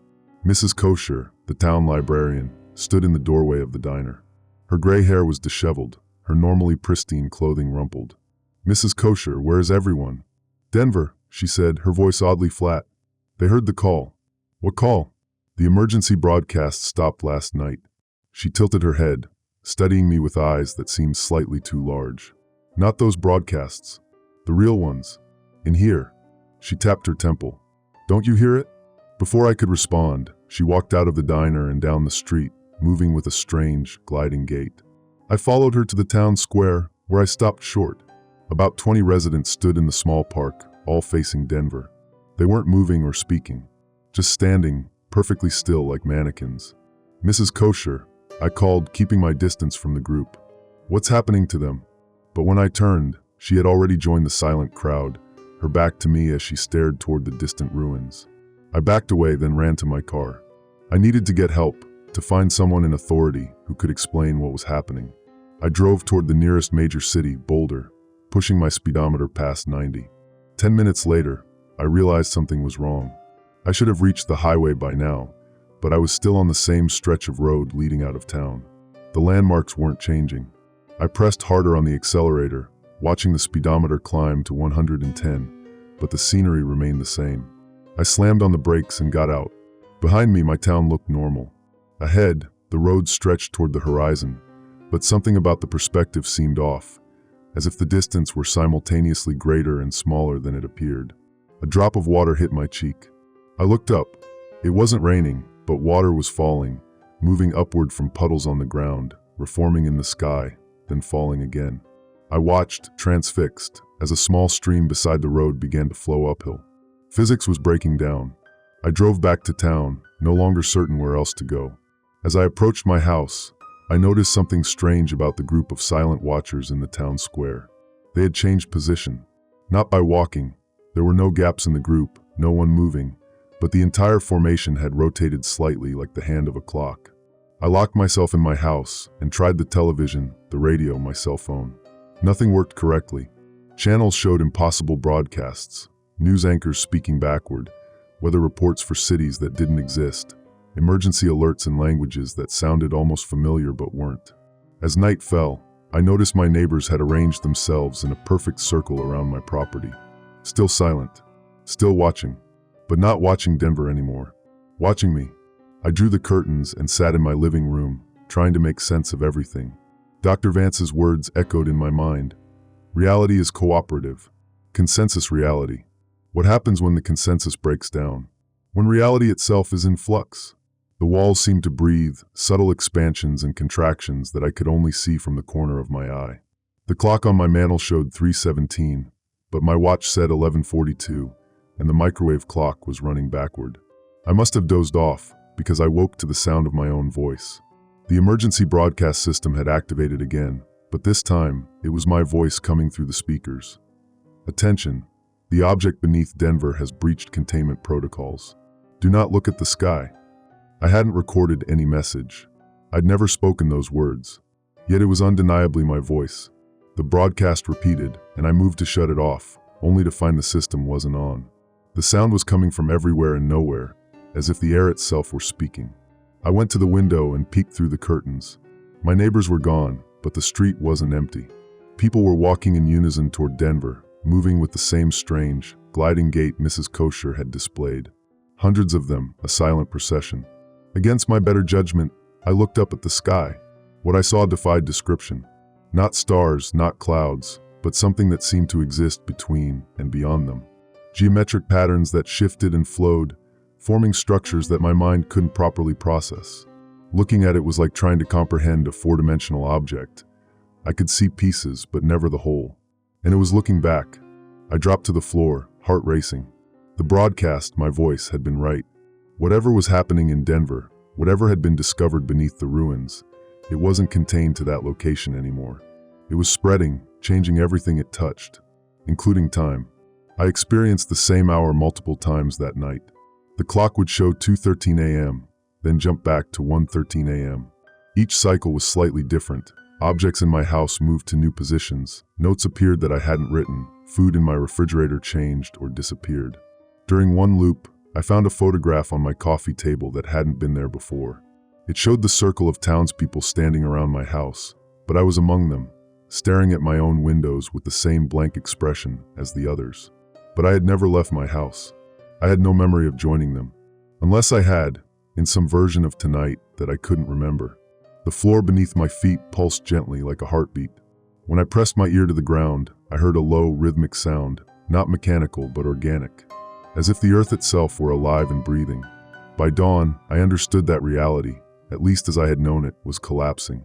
Speaker 1: Mrs. Kosher, the town librarian, stood in the doorway of the diner. Her gray hair was disheveled, her normally pristine clothing rumpled. "Mrs. Kosher, where is everyone?" "Denver," she said, her voice oddly flat. "They heard the call." "What call?" "The emergency broadcast stopped last night." She tilted her head, studying me with eyes that seemed slightly too large. "Not those broadcasts. The real ones. In here." She tapped her temple. "Don't you hear it?" Before I could respond, she walked out of the diner and down the street, moving with a strange, gliding gait. I followed her to the town square, where I stopped short. About 20 residents stood in the small park, all facing Denver. They weren't moving or speaking, just standing, perfectly still like mannequins. "Mrs. Kosher," I called, keeping my distance from the group. "What's happening to them?" But when I turned, she had already joined the silent crowd, her back to me as she stared toward the distant ruins. I backed away, then ran to my car. I needed to get help, to find someone in authority who could explain what was happening. I drove toward the nearest major city, Boulder, pushing my speedometer past 90. 10 minutes later, I realized something was wrong. I should have reached the highway by now, but I was still on the same stretch of road leading out of town. The landmarks weren't changing. I pressed harder on the accelerator, watching the speedometer climb to 110, but the scenery remained the same. I slammed on the brakes and got out. Behind me, my town looked normal. Ahead, the road stretched toward the horizon, but something about the perspective seemed off, as if the distance were simultaneously greater and smaller than it appeared. A drop of water hit my cheek. I looked up. It wasn't raining, but water was falling, moving upward from puddles on the ground, reforming in the sky, then falling again. I watched, transfixed, as a small stream beside the road began to flow uphill. Physics was breaking down. I drove back to town, no longer certain where else to go. As I approached my house, I noticed something strange about the group of silent watchers in the town square. They had changed position. Not by walking. There were no gaps in the group, no one moving, but the entire formation had rotated slightly like the hand of a clock. I locked myself in my house and tried the television, the radio, my cell phone. Nothing worked correctly. Channels showed impossible broadcasts, news anchors speaking backward, weather reports for cities that didn't exist, emergency alerts in languages that sounded almost familiar but weren't. As night fell, I noticed my neighbors had arranged themselves in a perfect circle around my property. Still silent, still watching, but not watching Denver anymore. Watching me. I drew the curtains and sat in my living room, trying to make sense of everything. Dr. Vance's words echoed in my mind. Reality is cooperative. Consensus reality. What happens when the consensus breaks down? When reality itself is in flux? The walls seemed to breathe, subtle expansions and contractions that I could only see from the corner of my eye. The clock on my mantel showed 3:17, but my watch said 11:42, and the microwave clock was running backward. I must have dozed off, because I woke to the sound of my own voice. The emergency broadcast system had activated again, but this time, it was my voice coming through the speakers. Attention, the object beneath Denver has breached containment protocols. Do not look at the sky. I hadn't recorded any message. I'd never spoken those words, yet it was undeniably my voice. The broadcast repeated, and I moved to shut it off, only to find the system wasn't on. The sound was coming from everywhere and nowhere, as if the air itself were speaking. I went to the window and peeked through the curtains. My neighbors were gone, but the street wasn't empty. People were walking in unison toward Denver, moving with the same strange, gliding gait Mrs. Kosher had displayed. Hundreds of them, a silent procession. Against my better judgment, I looked up at the sky. What I saw defied description. Not stars, not clouds, but something that seemed to exist between and beyond them. Geometric patterns that shifted and flowed, forming structures that my mind couldn't properly process. Looking at it was like trying to comprehend a four-dimensional object. I could see pieces, but never the whole. And it was looking back. I dropped to the floor, heart racing. The broadcast, my voice, had been right. Whatever was happening in Denver, whatever had been discovered beneath the ruins, it wasn't contained to that location anymore. It was spreading, changing everything it touched, including time. I experienced the same hour multiple times that night. The clock would show 2:13 a.m., then jump back to 1:13 a.m. Each cycle was slightly different. Objects in my house moved to new positions. Notes appeared that I hadn't written. Food in my refrigerator changed or disappeared. During one loop, I found a photograph on my coffee table that hadn't been there before. It showed the circle of townspeople standing around my house, but I was among them, staring at my own windows with the same blank expression as the others. But I had never left my house. I had no memory of joining them, unless I had, in some version of tonight that I couldn't remember. The floor beneath my feet pulsed gently like a heartbeat. When I pressed my ear to the ground, I heard a low, rhythmic sound, not mechanical but organic, as if the earth itself were alive and breathing. By dawn, I understood that reality, at least as I had known it, was collapsing.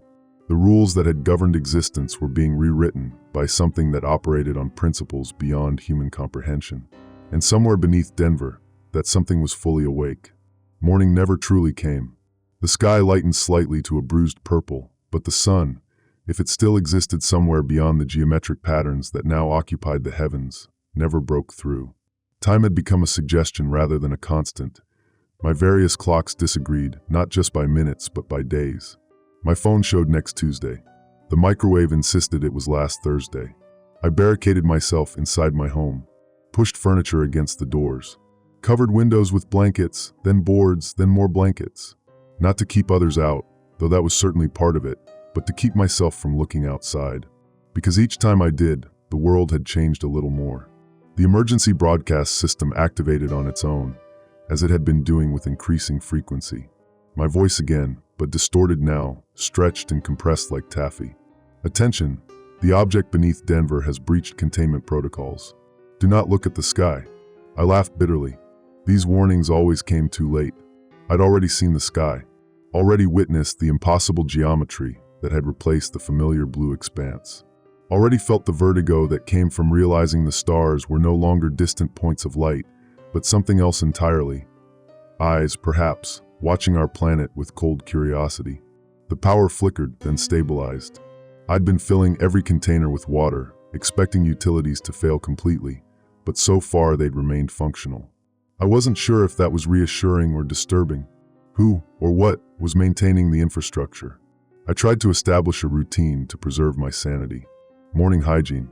Speaker 1: The rules that had governed existence were being rewritten by something that operated on principles beyond human comprehension. And somewhere beneath Denver, that something was fully awake. Morning never truly came. The sky lightened slightly to a bruised purple, but the sun, if it still existed somewhere beyond the geometric patterns that now occupied the heavens, never broke through. Time had become a suggestion rather than a constant. My various clocks disagreed, not just by minutes, but by days. My phone showed next Tuesday. The microwave insisted it was last Thursday. I barricaded myself inside my home, pushed furniture against the doors, covered windows with blankets, then boards, then more blankets. Not to keep others out, though that was certainly part of it, but to keep myself from looking outside. Because each time I did, the world had changed a little more. The emergency broadcast system activated on its own, as it had been doing with increasing frequency. My voice again, but distorted now, stretched and compressed like taffy. Attention, the object beneath Denver has breached containment protocols. Do not look at the sky. I laughed bitterly. These warnings always came too late. I'd already seen the sky, already witnessed the impossible geometry that had replaced the familiar blue expanse. Already felt the vertigo that came from realizing the stars were no longer distant points of light, but something else entirely. Eyes, perhaps, watching our planet with cold curiosity. The power flickered, then stabilized. I'd been filling every container with water, expecting utilities to fail completely, but so far they'd remained functional. I wasn't sure if that was reassuring or disturbing. Who or what was maintaining the infrastructure? I tried to establish a routine to preserve my sanity. Morning hygiene,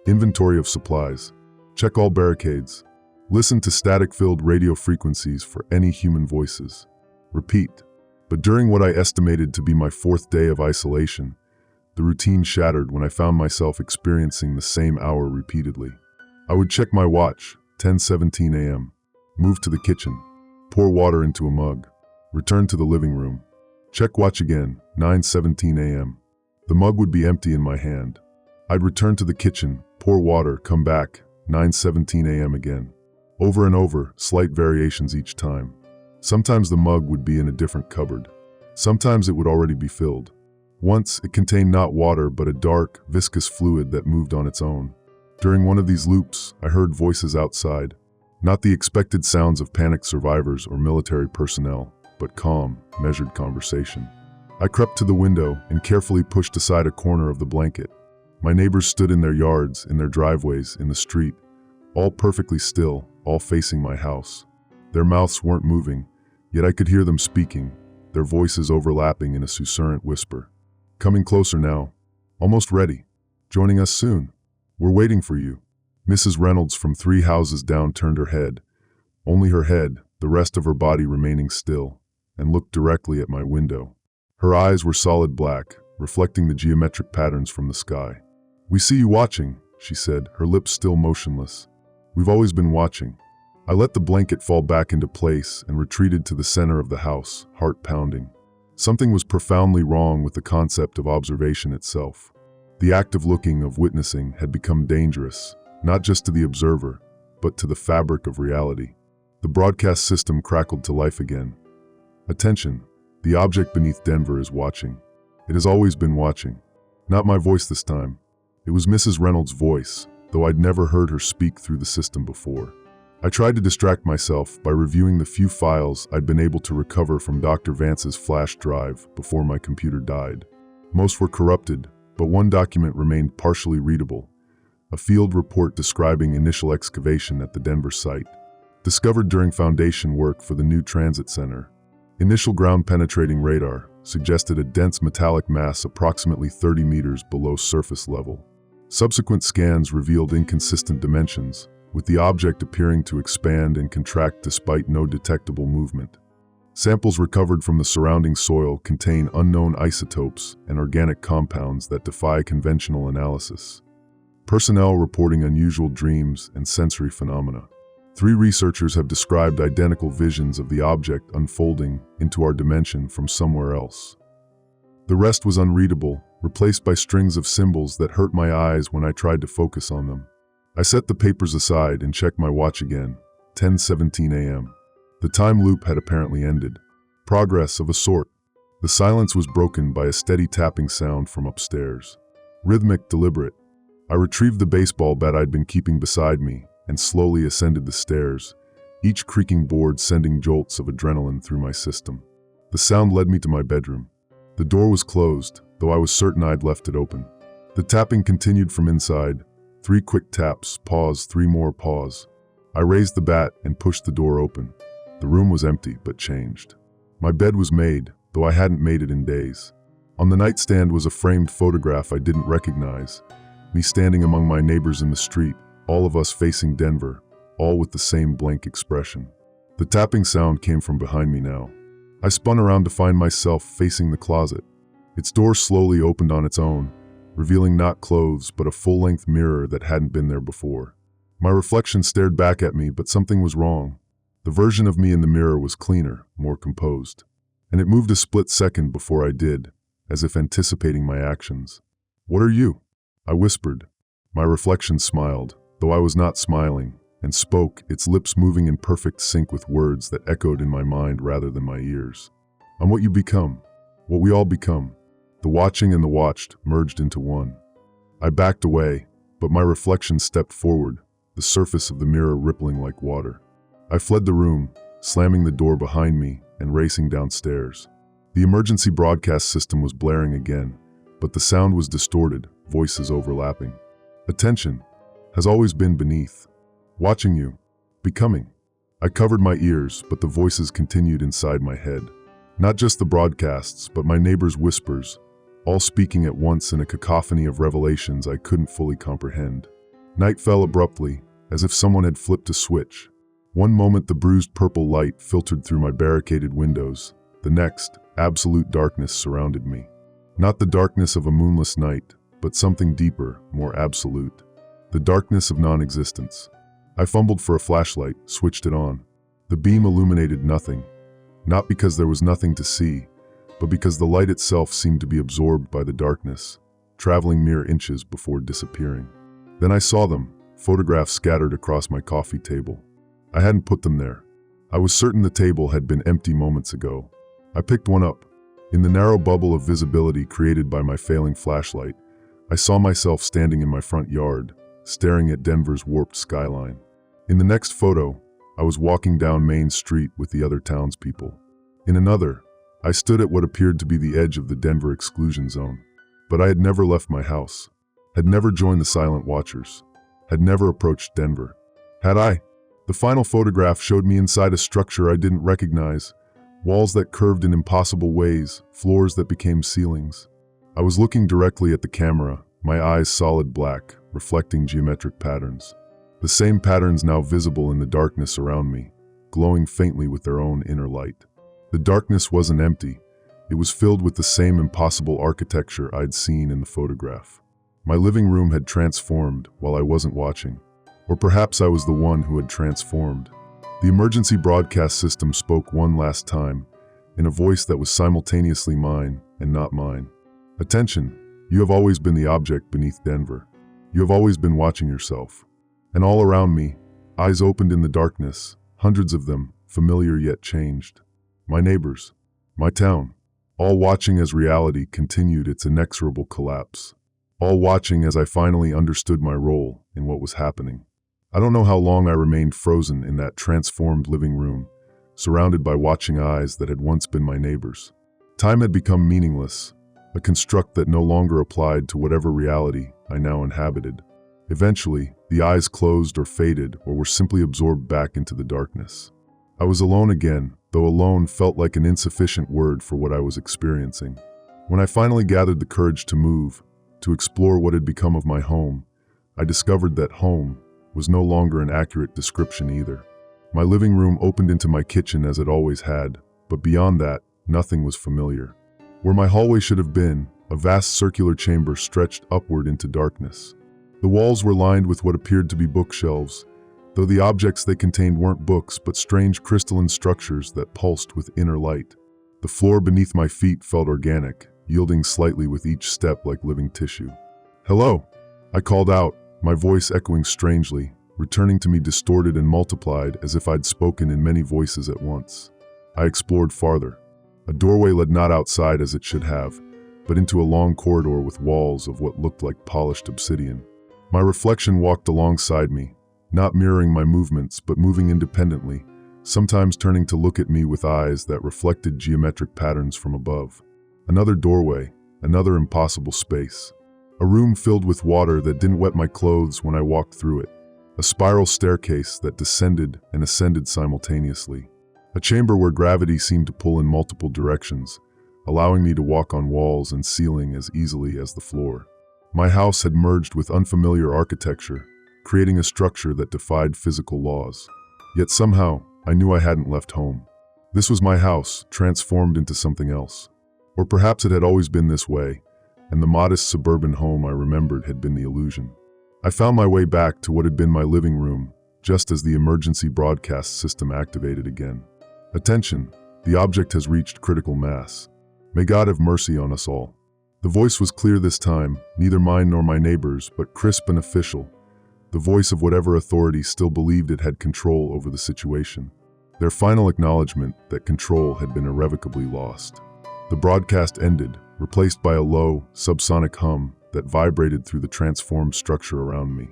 Speaker 1: inventory of supplies, check all barricades, listen to static-filled radio frequencies for any human voices. Repeat. But during what I estimated to be my 4th day of isolation, the routine shattered when I found myself experiencing the same hour repeatedly. I would check my watch, 10:17 a.m., move to the kitchen, pour water into a mug, return to the living room, check watch again, 9:17 a.m. The mug would be empty in my hand. I'd return to the kitchen, pour water, come back, 9:17 a.m. again. Over and over, slight variations each time. Sometimes the mug would be in a different cupboard. Sometimes it would already be filled. Once, it contained not water but a dark, viscous fluid that moved on its own. During one of these loops, I heard voices outside. Not the expected sounds of panicked survivors or military personnel, but calm, measured conversation. I crept to the window and carefully pushed aside a corner of the blanket. My neighbors stood in their yards, in their driveways, in the street, all perfectly still, all facing my house. Their mouths weren't moving, yet I could hear them speaking, their voices overlapping in a susurrant whisper. Coming closer now. Almost ready. Joining us soon. We're waiting for you. Mrs. Reynolds from 3 houses down turned her head. Only her head, the rest of her body remaining still, and looked directly at my window. Her eyes were solid black, reflecting the geometric patterns from the sky. We see you watching, she said, her lips still motionless. We've always been watching. I let the blanket fall back into place and retreated to the center of the house, heart pounding. Something was profoundly wrong with the concept of observation itself. The act of looking, of witnessing, had become dangerous, not just to the observer, but to the fabric of reality. The broadcast system crackled to life again. Attention, the object beneath Denver is watching. It has always been watching. Not my voice this time. It was Mrs. Reynolds' voice, though I'd never heard her speak through the system before. I tried to distract myself by reviewing the few files I'd been able to recover from Dr. Vance's flash drive before my computer died. Most were corrupted, but one document remained partially readable, a field report describing initial excavation at the Denver site, discovered during foundation work for the new transit center. Initial ground-penetrating radar suggested a dense metallic mass approximately 30 meters below surface level. Subsequent scans revealed inconsistent dimensions, with the object appearing to expand and contract despite no detectable movement. Samples recovered from the surrounding soil contain unknown isotopes and organic compounds that defy conventional analysis. Personnel reporting unusual dreams and sensory phenomena. 3 researchers have described identical visions of the object unfolding into our dimension from somewhere else. The rest was unreadable, replaced by strings of symbols that hurt my eyes when I tried to focus on them. I set the papers aside and checked my watch again, 10:17 a.m. The time loop had apparently ended. Progress of a sort. The silence was broken by a steady tapping sound from upstairs. Rhythmic, deliberate. I retrieved the baseball bat I'd been keeping beside me and slowly ascended the stairs, each creaking board sending jolts of adrenaline through my system. The sound led me to my bedroom. The door was closed, though I was certain I'd left it open. The tapping continued from inside. 3 quick taps, pause, 3 more, pause. I raised the bat and pushed the door open. The room was empty, but changed. My bed was made, though I hadn't made it in days. On the nightstand was a framed photograph I didn't recognize. Me standing among my neighbors in the street, all of us facing Denver, all with the same blank expression. The tapping sound came from behind me now. I spun around to find myself facing the closet. Its door slowly opened on its own, revealing not clothes but a full-length mirror that hadn't been there before. My reflection stared back at me, but something was wrong. The version of me in the mirror was cleaner, more composed. And it moved a split second before I did, as if anticipating my actions. "What are you?" I whispered. My reflection smiled, though I was not smiling, and spoke, its lips moving in perfect sync with words that echoed in my mind rather than my ears. "I'm what you become, what we all become." The watching and the watched merged into one. I backed away, but my reflection stepped forward, the surface of the mirror rippling like water. I fled the room, slamming the door behind me and racing downstairs. The emergency broadcast system was blaring again, but the sound was distorted, voices overlapping. "Attention has always been beneath. Watching you. Becoming." I covered my ears, but the voices continued inside my head. Not just the broadcasts, but my neighbors' whispers, all speaking at once in a cacophony of revelations I couldn't fully comprehend. Night fell abruptly, as if someone had flipped a switch. One moment the bruised purple light filtered through my barricaded windows. The next, absolute darkness surrounded me. Not the darkness of a moonless night, but something deeper, more absolute. The darkness of non-existence. I fumbled for a flashlight, switched it on. The beam illuminated nothing. Not because there was nothing to see, but because the light itself seemed to be absorbed by the darkness, traveling mere inches before disappearing. Then I saw them, photographs scattered across my coffee table. I hadn't put them there. I was certain the table had been empty moments ago. I picked one up. In the narrow bubble of visibility created by my failing flashlight, I saw myself standing in my front yard, staring at Denver's warped skyline. In the next photo, I was walking down Main Street with the other townspeople. In another, I stood at what appeared to be the edge of the Denver exclusion zone. But I had never left my house, had never joined the Silent Watchers, had never approached Denver. Had I? The final photograph showed me inside a structure I didn't recognize, walls that curved in impossible ways, floors that became ceilings. I was looking directly at the camera, my eyes solid black, reflecting geometric patterns. The same patterns now visible in the darkness around me, glowing faintly with their own inner light. The darkness wasn't empty. It was filled with the same impossible architecture I'd seen in the photograph. My living room had transformed while I wasn't watching. Or perhaps I was the one who had transformed. The emergency broadcast system spoke one last time, in a voice that was simultaneously mine and not mine. Attention, you have always been the object beneath Denver. You have always been watching yourself. And all around me, eyes opened in the darkness, hundreds of them, familiar yet changed. My neighbors, my town, all watching as reality continued its inexorable collapse. All watching as I finally understood my role in what was happening. I don't know how long I remained frozen in that transformed living room, surrounded by watching eyes that had once been my neighbors. Time had become meaningless, a construct that no longer applied to whatever reality I now inhabited. Eventually, the eyes closed or faded or were simply absorbed back into the darkness. I was alone again, though alone felt like an insufficient word for what I was experiencing. When I finally gathered the courage to move, to explore what had become of my home, I discovered that home was no longer an accurate description either. My living room opened into my kitchen as it always had, but beyond that, nothing was familiar. Where my hallway should have been, a vast circular chamber stretched upward into darkness. The walls were lined with what appeared to be bookshelves, though the objects they contained weren't books but strange crystalline structures that pulsed with inner light. The floor beneath my feet felt organic, yielding slightly with each step like living tissue. "Hello," I called out, my voice echoing strangely, returning to me distorted and multiplied as if I'd spoken in many voices at once. I explored farther. A doorway led not outside as it should have, but into a long corridor with walls of what looked like polished obsidian. My reflection walked alongside me, not mirroring my movements but moving independently, sometimes turning to look at me with eyes that reflected geometric patterns from above. Another doorway, another impossible space. A room filled with water that didn't wet my clothes when I walked through it. A spiral staircase that descended and ascended simultaneously. A chamber where gravity seemed to pull in multiple directions, allowing me to walk on walls and ceiling as easily as the floor. My house had merged with unfamiliar architecture, creating a structure that defied physical laws. Yet somehow, I knew I hadn't left home. This was my house, transformed into something else. Or perhaps it had always been this way, and the modest suburban home I remembered had been the illusion. I found my way back to what had been my living room, just as the emergency broadcast system activated again. "Attention, the object has reached critical mass. May God have mercy on us all." The voice was clear this time, neither mine nor my neighbors, but crisp and official. The voice of whatever authority still believed it had control over the situation. Their final acknowledgement that control had been irrevocably lost. The broadcast ended, replaced by a low, subsonic hum that vibrated through the transformed structure around me.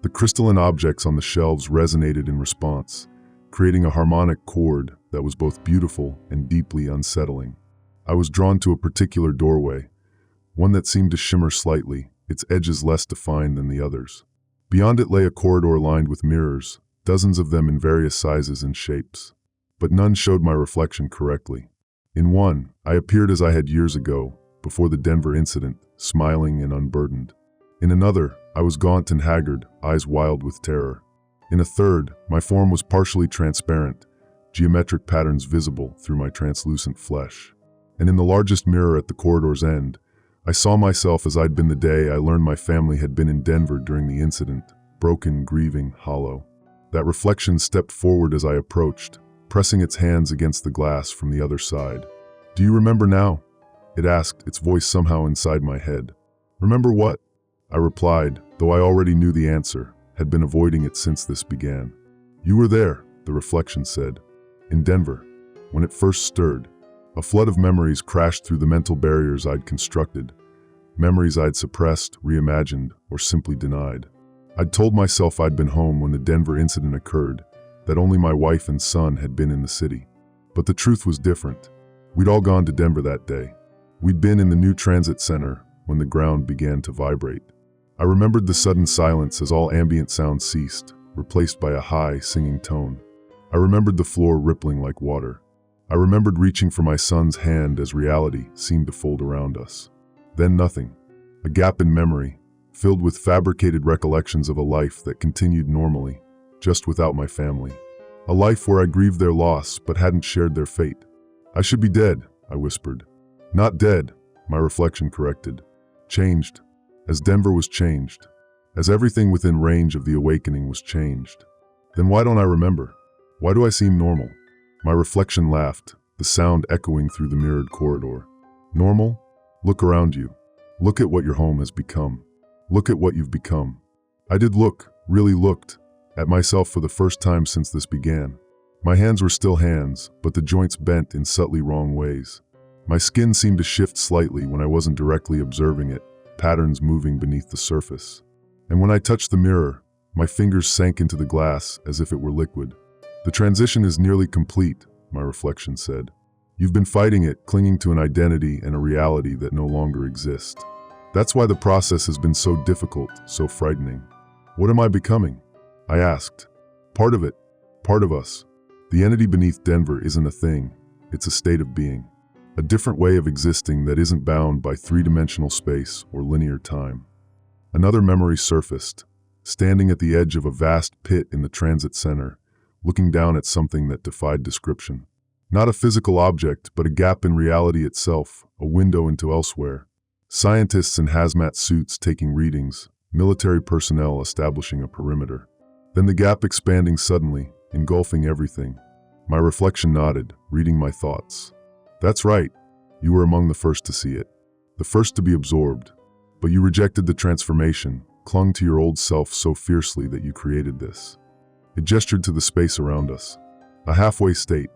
Speaker 1: The crystalline objects on the shelves resonated in response, creating a harmonic chord that was both beautiful and deeply unsettling. I was drawn to a particular doorway, one that seemed to shimmer slightly, its edges less defined than the others. Beyond it lay a corridor lined with mirrors, dozens of them in various sizes and shapes. But none showed my reflection correctly. In one, I appeared as I had years ago, before the Denver incident, smiling and unburdened. In another, I was gaunt and haggard, eyes wild with terror. In a third, my form was partially transparent, geometric patterns visible through my translucent flesh. And in the largest mirror at the corridor's end, I saw myself as I'd been the day I learned my family had been in Denver during the incident, broken, grieving, hollow. That reflection stepped forward as I approached, pressing its hands against the glass from the other side. "Do you remember now?" it asked, its voice somehow inside my head. "Remember what?" I replied, though I already knew the answer, had been avoiding it since this began. "You were there," the reflection said. "In Denver, when it first stirred." A flood of memories crashed through the mental barriers I'd constructed. Memories I'd suppressed, reimagined, or simply denied. I'd told myself I'd been home when the Denver incident occurred, that only my wife and son had been in the city. But the truth was different. We'd all gone to Denver that day. We'd been in the new transit center when the ground began to vibrate. I remembered the sudden silence as all ambient sounds ceased, replaced by a high, singing tone. I remembered the floor rippling like water. I remembered reaching for my son's hand as reality seemed to fold around us. Then nothing. A gap in memory, filled with fabricated recollections of a life that continued normally, just without my family. A life where I grieved their loss but hadn't shared their fate. "I should be dead," I whispered. "Not dead," my reflection corrected. "Changed. As Denver was changed. As everything within range of the awakening was changed. Then why don't I remember? Why do I seem normal?" My reflection laughed, the sound echoing through the mirrored corridor. "Normal? Look around you. Look at what your home has become. Look at what you've become." I did look, really looked, at myself for the first time since this began. My hands were still hands, but the joints bent in subtly wrong ways. My skin seemed to shift slightly when I wasn't directly observing it, patterns moving beneath the surface. And when I touched the mirror, my fingers sank into the glass as if it were liquid. "The transition is nearly complete," my reflection said. "You've been fighting it, clinging to an identity and a reality that no longer exist. That's why the process has been so difficult, so frightening." "What am I becoming?" I asked. "Part of it. Part of us. The entity beneath Denver isn't a thing. It's a state of being. A different way of existing that isn't bound by three-dimensional space or linear time." Another memory surfaced, standing at the edge of a vast pit in the transit center, looking down at something that defied description. Not a physical object, but a gap in reality itself, a window into elsewhere. Scientists in hazmat suits taking readings, military personnel establishing a perimeter. Then the gap expanding suddenly, engulfing everything. My reflection nodded, reading my thoughts. "That's right. You were among the first to see it. The first to be absorbed. But you rejected the transformation, clung to your old self so fiercely that you created this." It gestured to the space around us. A halfway state,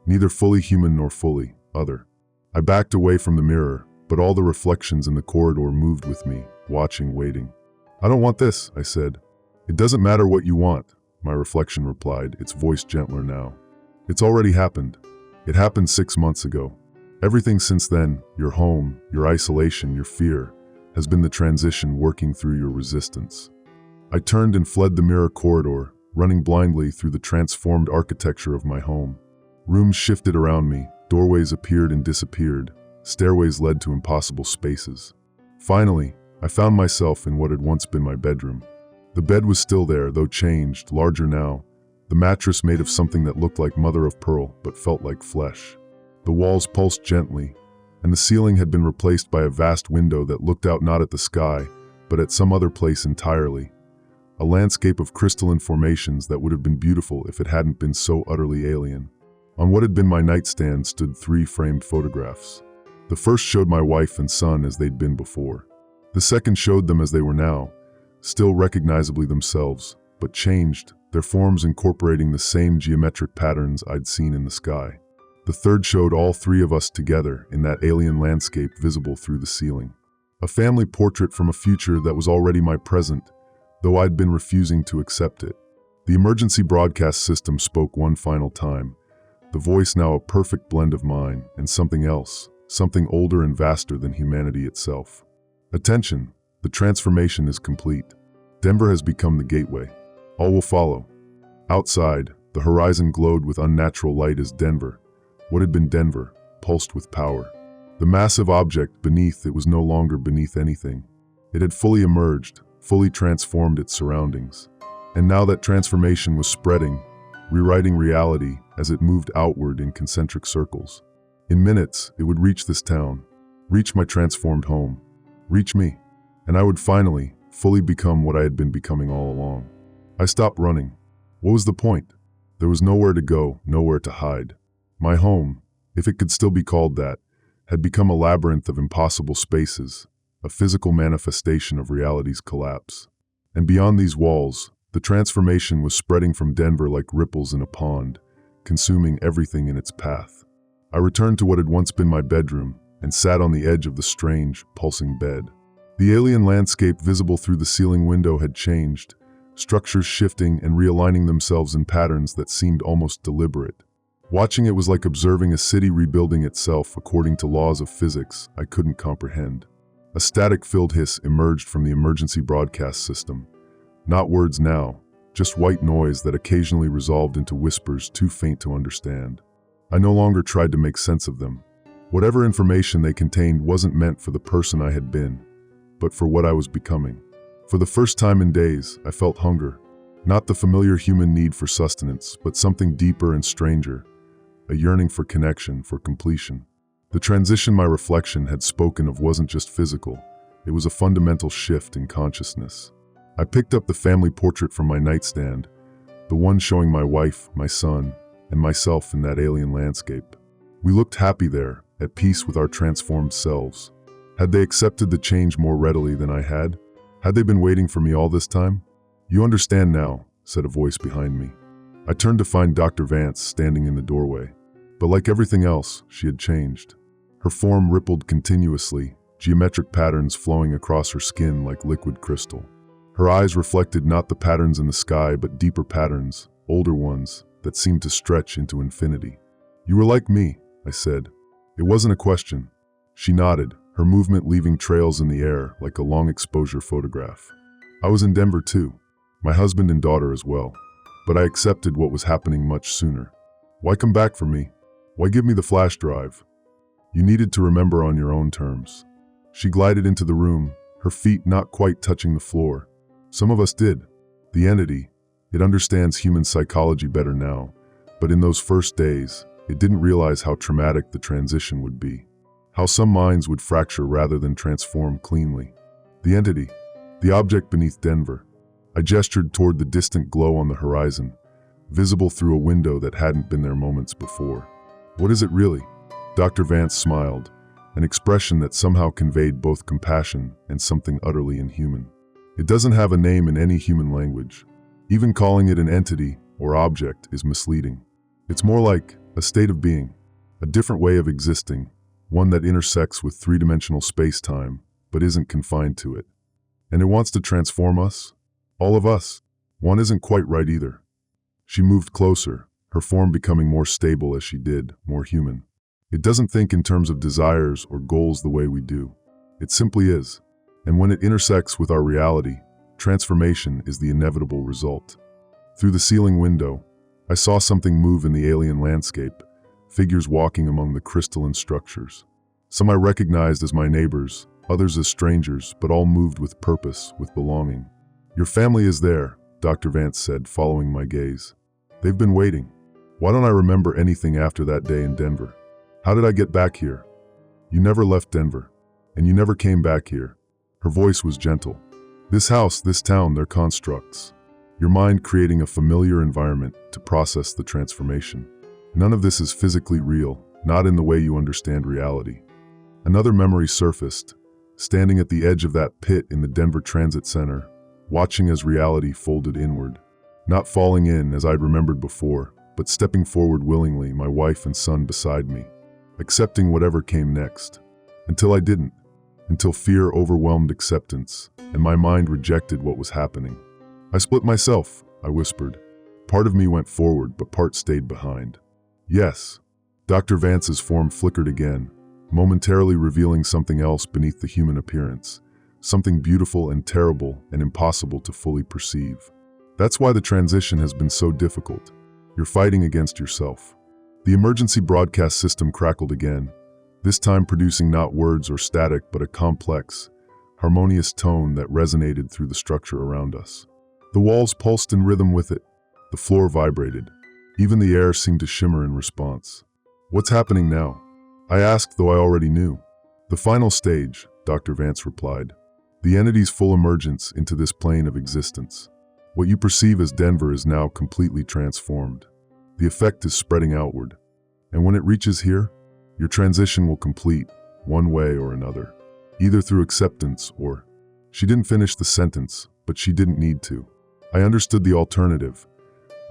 Speaker 1: neither fully human nor fully other. I backed away from the mirror, but all the reflections in the corridor moved with me, watching, waiting. "I don't want this," I said. "It doesn't matter what you want," my reflection replied, its voice gentler now. "It's already happened. It happened 6 months ago. Everything since then, your home, your isolation, your fear, has been the transition working through your resistance." I turned and fled the mirror corridor, running blindly through the transformed architecture of my home. Rooms shifted around me, doorways appeared and disappeared, stairways led to impossible spaces. Finally, I found myself in what had once been my bedroom. The bed was still there, though changed, larger now. The mattress made of something that looked like mother of pearl, but felt like flesh. The walls pulsed gently, and the ceiling had been replaced by a vast window that looked out not at the sky, but at some other place entirely. A landscape of crystalline formations that would have been beautiful if it hadn't been so utterly alien. On what had been my nightstand stood 3 framed photographs. The first showed my wife and son as they'd been before. The second showed them as they were now, still recognizably themselves, but changed, their forms incorporating the same geometric patterns I'd seen in the sky. The third showed all 3 of us together in that alien landscape visible through the ceiling. A family portrait from a future that was already my present, though I'd been refusing to accept it. The emergency broadcast system spoke one final time, the voice now a perfect blend of mine and something else, something older and vaster than humanity itself. "Attention, the transformation is complete. Denver has become the gateway. All will follow." Outside, the horizon glowed with unnatural light as Denver, what had been Denver, pulsed with power. The massive object beneath it was no longer beneath anything. It had fully emerged, fully transformed its surroundings. And now that transformation was spreading, rewriting reality as it moved outward in concentric circles. In minutes, it would reach this town, reach my transformed home, reach me, and I would finally, fully become what I had been becoming all along. I stopped running. What was the point? There was nowhere to go, nowhere to hide. My home, if it could still be called that, had become a labyrinth of impossible spaces, a physical manifestation of reality's collapse. And beyond these walls, the transformation was spreading from Denver like ripples in a pond, consuming everything in its path. I returned to what had once been my bedroom and sat on the edge of the strange, pulsing bed. The alien landscape visible through the ceiling window had changed, structures shifting and realigning themselves in patterns that seemed almost deliberate. Watching it was like observing a city rebuilding itself according to laws of physics I couldn't comprehend. A static-filled hiss emerged from the emergency broadcast system. Not words now, just white noise that occasionally resolved into whispers too faint to understand. I no longer tried to make sense of them. Whatever information they contained wasn't meant for the person I had been, but for what I was becoming. For the first time in days, I felt hunger. Not the familiar human need for sustenance, but something deeper and stranger. A yearning for connection, for completion. The transition my reflection had spoken of wasn't just physical. It was a fundamental shift in consciousness. I picked up the family portrait from my nightstand, the one showing my wife, my son, and myself in that alien landscape. We looked happy there, at peace with our transformed selves. Had they accepted the change more readily than I had? Had they been waiting for me all this time? "You understand now," said a voice behind me. I turned to find Dr. Vance standing in the doorway. But like everything else, she had changed. Her form rippled continuously, geometric patterns flowing across her skin like liquid crystal. Her eyes reflected not the patterns in the sky, but deeper patterns, older ones, that seemed to stretch into infinity. "You were like me," I said. It wasn't a question. She nodded, her movement leaving trails in the air like a long-exposure photograph. I was in Denver too, my husband and daughter as well. But I accepted what was happening much sooner. Why come back for me? Why give me the flash drive? You needed to remember on your own terms. She glided into the room, her feet not quite touching the floor. Some of us did. The entity, it understands human psychology better now, but in those first days, it didn't realize how traumatic the transition would be. How some minds would fracture rather than transform cleanly. The entity, the object beneath Denver. I gestured toward the distant glow on the horizon, visible through a window that hadn't been there moments before. "What is it really?" Dr. Vance smiled, an expression that somehow conveyed both compassion and something utterly inhuman. "It doesn't have a name in any human language. Even calling it an entity or object is misleading. It's more like a state of being, a different way of existing, one that intersects with three-dimensional space-time, but isn't confined to it. And it wants to transform us, all of us. One isn't quite right either." She moved closer, her form becoming more stable as she did, more human. "It doesn't think in terms of desires or goals the way we do. It simply is. And when it intersects with our reality, transformation is the inevitable result." Through the ceiling window, I saw something move in the alien landscape, figures walking among the crystalline structures. Some I recognized as my neighbors, others as strangers, but all moved with purpose, with belonging. "Your family is there," Dr. Vance said, following my gaze. "They've been waiting. Why don't I remember anything after that day in Denver? How did I get back here? You never left Denver, and you never came back here." Her voice was gentle. "This house, this town, they're constructs. Your mind creating a familiar environment to process the transformation. None of this is physically real, not in the way you understand reality." Another memory surfaced, standing at the edge of that pit in the Denver Transit Center, watching as reality folded inward. Not falling in as I'd remembered before, but stepping forward willingly, my wife and son beside me, accepting whatever came next. Until I didn't. Until fear overwhelmed acceptance, and my mind rejected what was happening. "I split myself," I whispered. Part of me went forward, but part stayed behind. "Yes." Dr. Vance's form flickered again, momentarily revealing something else beneath the human appearance, something beautiful and terrible and impossible to fully perceive. That's why the transition has been so difficult. You're fighting against yourself. The emergency broadcast system crackled again, this time producing not words or static but a complex, harmonious tone that resonated through the structure around us. The walls pulsed in rhythm with it. The floor vibrated. Even the air seemed to shimmer in response. "What's happening now?" I asked, though I already knew. "The final stage," Dr. Vance replied. "The entity's full emergence into this plane of existence. What you perceive as Denver is now completely transformed. The effect is spreading outward. And when it reaches here, your transition will complete, one way or another. Either through acceptance or..." She didn't finish the sentence, but she didn't need to. I understood the alternative,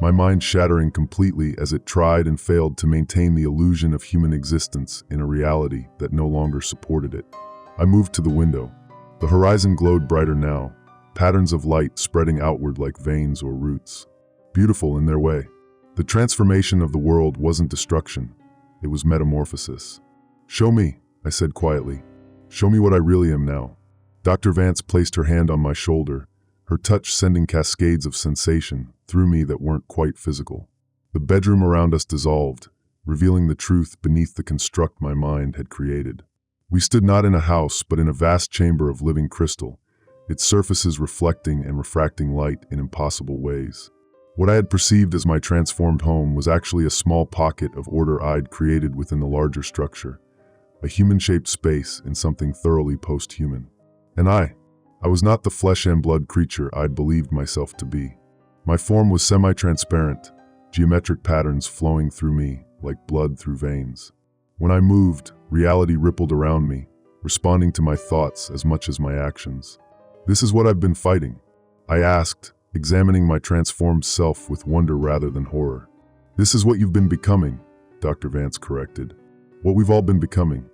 Speaker 1: my mind shattering completely as it tried and failed to maintain the illusion of human existence in a reality that no longer supported it. I moved to the window. The horizon glowed brighter now, patterns of light spreading outward like veins or roots. Beautiful in their way. The transformation of the world wasn't destruction, it was metamorphosis. "Show me," I said quietly. "Show me what I really am now." Dr. Vance placed her hand on my shoulder, her touch sending cascades of sensation through me that weren't quite physical. The bedroom around us dissolved, revealing the truth beneath the construct my mind had created. We stood not in a house, but in a vast chamber of living crystal, its surfaces reflecting and refracting light in impossible ways. What I had perceived as my transformed home was actually a small pocket of order I'd created within the larger structure, a human-shaped space in something thoroughly post-human. And I was not the flesh and blood creature I'd believed myself to be. My form was semi-transparent, geometric patterns flowing through me like blood through veins. When I moved, reality rippled around me, responding to my thoughts as much as my actions. "This is what I've been fighting?" I asked, examining my transformed self with wonder rather than horror. "This is what you've been becoming," Dr. Vance corrected. "What we've all been becoming.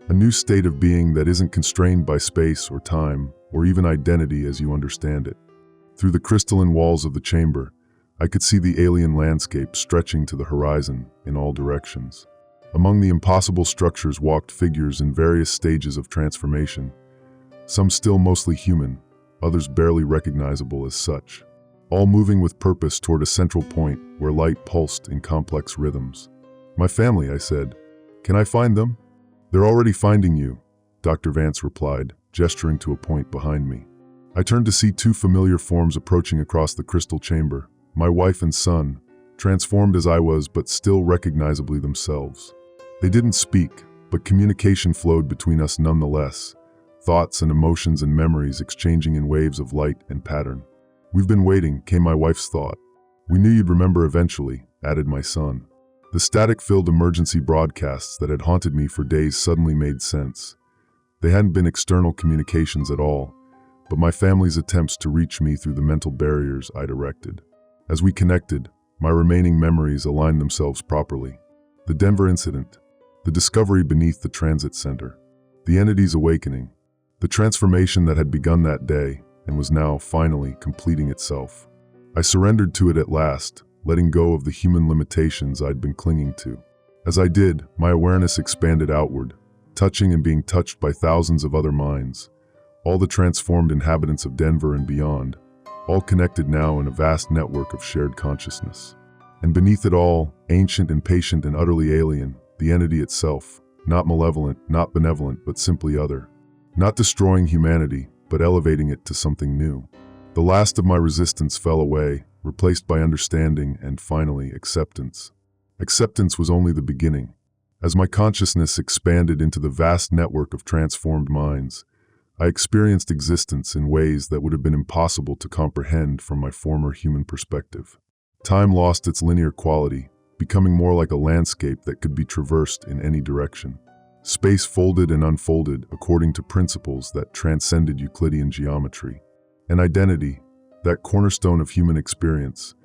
Speaker 1: A new state of being that isn't constrained by space or time, or even identity as you understand it." Through the crystalline walls of the chamber, I could see the alien landscape stretching to the horizon in all directions. Among the impossible structures walked figures in various stages of transformation, some still mostly human, others barely recognizable as such, all moving with purpose toward a central point where light pulsed in complex rhythms. "My family," I said. "Can I find them?" "They're already finding you," Dr. Vance replied, gesturing to a point behind me. I turned to see two familiar forms approaching across the crystal chamber, my wife and son, transformed as I was but still recognizably themselves. They didn't speak, but communication flowed between us nonetheless, thoughts and emotions and memories exchanging in waves of light and pattern. "We've been waiting," came my wife's thought. "We knew you'd remember eventually," added my son. The static-filled emergency broadcasts that had haunted me for days suddenly made sense. They hadn't been external communications at all, but my family's attempts to reach me through the mental barriers I'd erected. As we connected, my remaining memories aligned themselves properly. The Denver incident, the discovery beneath the transit center, the entity's awakening, the transformation that had begun that day and was now finally completing itself. I surrendered to it at last, letting go of the human limitations I'd been clinging to. As I did, my awareness expanded outward, touching and being touched by thousands of other minds, all the transformed inhabitants of Denver and beyond, all connected now in a vast network of shared consciousness. And beneath it all, ancient and patient and utterly alien, the entity itself, not malevolent, not benevolent, but simply other. Not destroying humanity, but elevating it to something new. The last of my resistance fell away, replaced by understanding and, finally, acceptance. Acceptance was only the beginning. As my consciousness expanded into the vast network of transformed minds, I experienced existence in ways that would have been impossible to comprehend from my former human perspective. Time lost its linear quality, becoming more like a landscape that could be traversed in any direction. Space folded and unfolded according to principles that transcended Euclidean geometry. And identity, that cornerstone of human experience,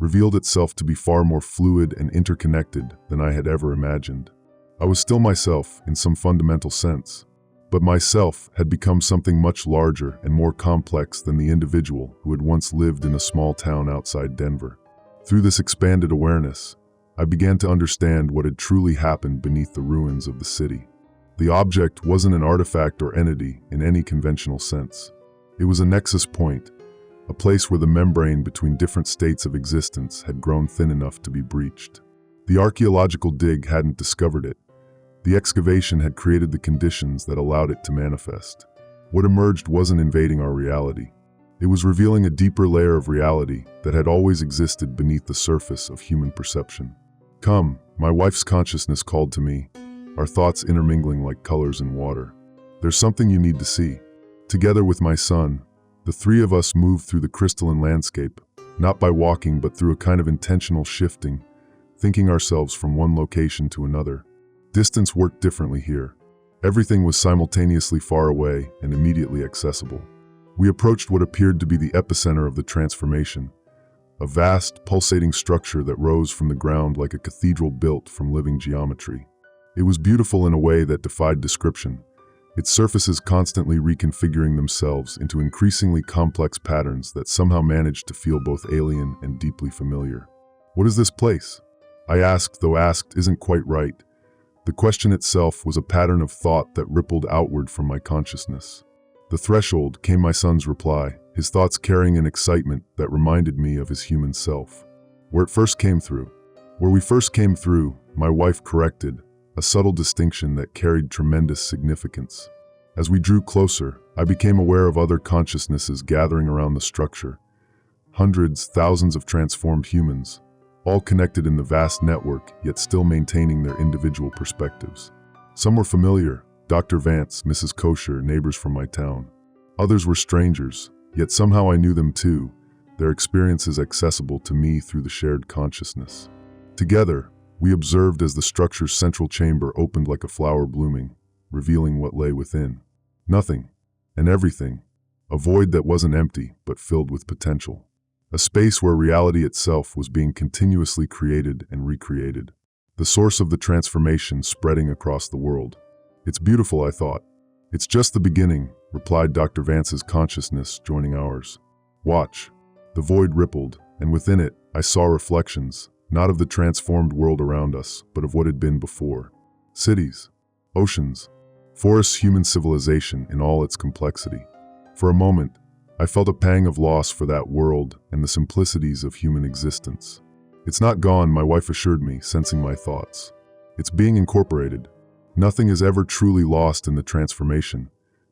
Speaker 1: revealed itself to be far more fluid and interconnected than I had ever imagined. I was still myself in some fundamental sense, but myself had become something much larger and more complex than the individual who had once lived in a small town outside Denver. Through this expanded awareness, I began to understand what had truly happened beneath the ruins of the city. The object wasn't an artifact or entity in any conventional sense. It was a nexus point, a place where the membrane between different states of existence had grown thin enough to be breached. The archaeological dig hadn't discovered it. The excavation had created the conditions that allowed it to manifest. What emerged wasn't invading our reality. It was revealing a deeper layer of reality that had always existed beneath the surface of human perception. "Come," my wife's consciousness called to me, our thoughts intermingling like colors in water. "There's something you need to see." Together with my son, the three of us moved through the crystalline landscape, not by walking but through a kind of intentional shifting, thinking ourselves from one location to another. Distance worked differently here. Everything was simultaneously far away and immediately accessible. We approached what appeared to be the epicenter of the transformation, a vast, pulsating structure that rose from the ground like a cathedral built from living geometry. It was beautiful in a way that defied description, its surfaces constantly reconfiguring themselves into increasingly complex patterns that somehow managed to feel both alien and deeply familiar. "What is this place?" I asked, though asked isn't quite right. The question itself was a pattern of thought that rippled outward from my consciousness. "The threshold," came my son's reply, his thoughts carrying an excitement that reminded me of his human self. Where we first came through, my wife corrected, a subtle distinction that carried tremendous significance. As we drew closer, I became aware of other consciousnesses gathering around the structure. Hundreds, thousands of transformed humans, all connected in the vast network, yet still maintaining their individual perspectives. Some were familiar, Dr. Vance, Mrs. Kosher, neighbors from my town. Others were strangers, yet somehow I knew them too, their experiences accessible to me through the shared consciousness. Together, we observed as the structure's central chamber opened like a flower blooming, revealing what lay within. Nothing, and everything, a void that wasn't empty but filled with potential. A space where reality itself was being continuously created and recreated. The source of the transformation spreading across the world. "It's beautiful," I thought. "It's just the beginning," replied Dr. Vance's consciousness, joining ours. "Watch." The void rippled, and within it, I saw reflections, not of the transformed world around us, but of what had been before. Cities, oceans, forests, human civilization in all its complexity. For a moment, I felt a pang of loss for that world and the simplicities of human existence. "It's not gone," my wife assured me, sensing my thoughts. "It's being incorporated. Nothing is ever truly lost in the transformation,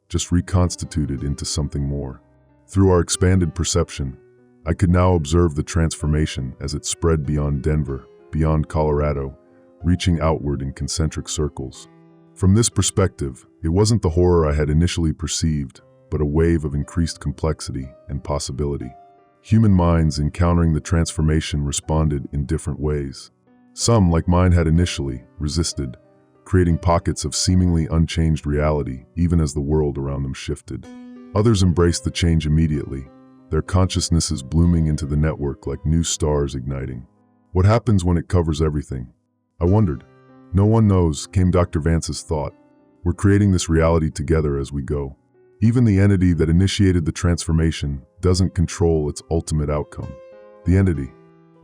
Speaker 1: just reconstituted into something more." Through our expanded perception, I could now observe the transformation as it spread beyond Denver, beyond Colorado, reaching outward in concentric circles. From this perspective, it wasn't the horror I had initially perceived, but a wave of increased complexity and possibility. Human minds encountering the transformation responded in different ways. Some, like mine had initially, resisted, creating pockets of seemingly unchanged reality even as the world around them shifted. Others embraced the change immediately, their consciousnesses blooming into the network like new stars igniting. "What happens when it covers everything?" I wondered. "No one knows," came Dr. Vance's thought. "We're creating this reality together as we go. Even the entity that initiated the transformation doesn't control its ultimate outcome." The entity.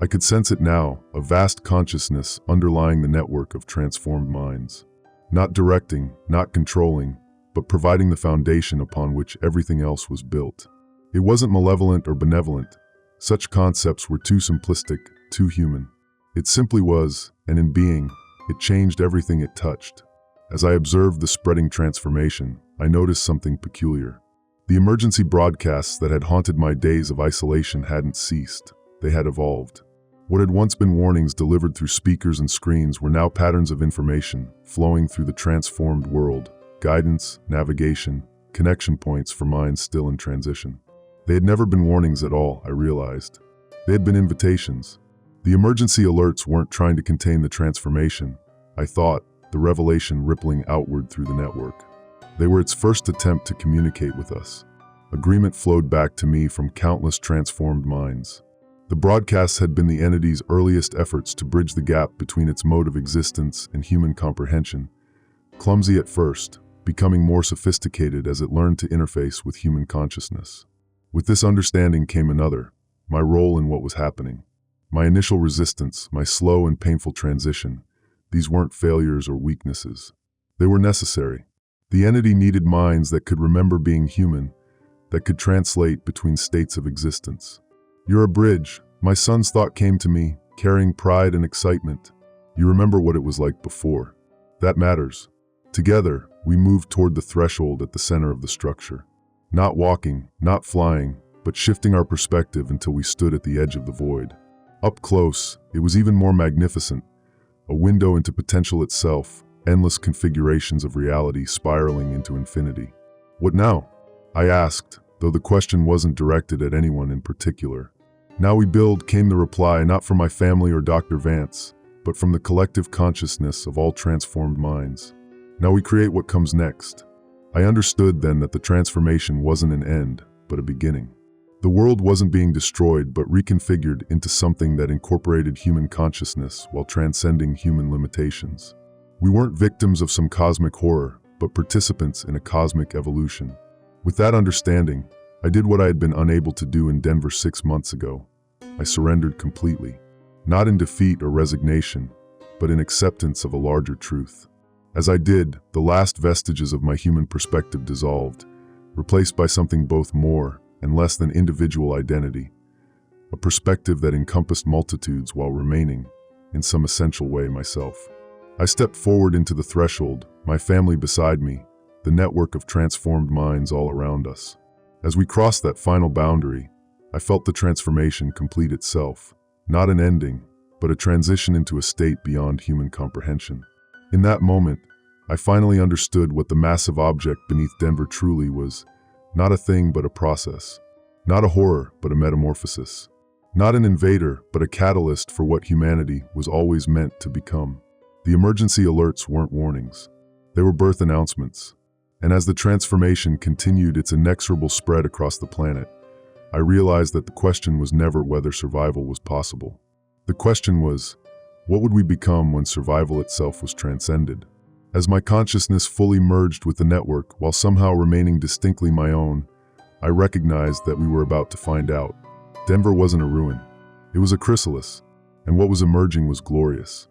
Speaker 1: I could sense it now, a vast consciousness underlying the network of transformed minds. Not directing, not controlling, but providing the foundation upon which everything else was built. It wasn't malevolent or benevolent. Such concepts were too simplistic, too human. It simply was, and in being, it changed everything it touched. As I observed the spreading transformation, I noticed something peculiar. The emergency broadcasts that had haunted my days of isolation hadn't ceased. They had evolved. What had once been warnings delivered through speakers and screens were now patterns of information flowing through the transformed world, guidance, navigation, connection points for minds still in transition. They had never been warnings at all, I realized. They had been invitations. The emergency alerts weren't trying to contain the transformation, I thought, the revelation rippling outward through the network. They were its first attempt to communicate with us. Agreement flowed back to me from countless transformed minds. The broadcasts had been the entity's earliest efforts to bridge the gap between its mode of existence and human comprehension. Clumsy at first, becoming more sophisticated as it learned to interface with human consciousness. With this understanding came another, my role in what was happening. My initial resistance, my slow and painful transition. These weren't failures or weaknesses. They were necessary. The entity needed minds that could remember being human, that could translate between states of existence. "You're a bridge," my son's thought came to me, carrying pride and excitement. "You remember what it was like before. That matters." Together, we moved toward the threshold at the center of the structure. Not walking, not flying, but shifting our perspective until we stood at the edge of the void. Up close, it was even more magnificent, a window into potential itself, endless configurations of reality spiraling into infinity. "What now?" I asked, though the question wasn't directed at anyone in particular. "Now we build," came the reply, not from my family or Dr. Vance, but from the collective consciousness of all transformed minds. "Now we create what comes next." I understood then that the transformation wasn't an end, but a beginning. The world wasn't being destroyed, but reconfigured into something that incorporated human consciousness while transcending human limitations. We weren't victims of some cosmic horror, but participants in a cosmic evolution. With that understanding, I did what I had been unable to do in Denver 6 months ago. I surrendered completely, not in defeat or resignation, but in acceptance of a larger truth. As I did, the last vestiges of my human perspective dissolved, replaced by something both more and less than individual identity, a perspective that encompassed multitudes while remaining, in some essential way, myself. I stepped forward into the threshold, my family beside me, the network of transformed minds all around us. As we crossed that final boundary, I felt the transformation complete itself, not an ending, but a transition into a state beyond human comprehension. In that moment, I finally understood what the massive object beneath Denver truly was. Not a thing, but a process. Not a horror, but a metamorphosis. Not an invader, but a catalyst for what humanity was always meant to become. The emergency alerts weren't warnings. They were birth announcements. And as the transformation continued its inexorable spread across the planet, I realized that the question was never whether survival was possible. The question was, what would we become when survival itself was transcended? As my consciousness fully merged with the network while somehow remaining distinctly my own, I recognized that we were about to find out. Denver wasn't a ruin. It was a chrysalis, and what was emerging was glorious.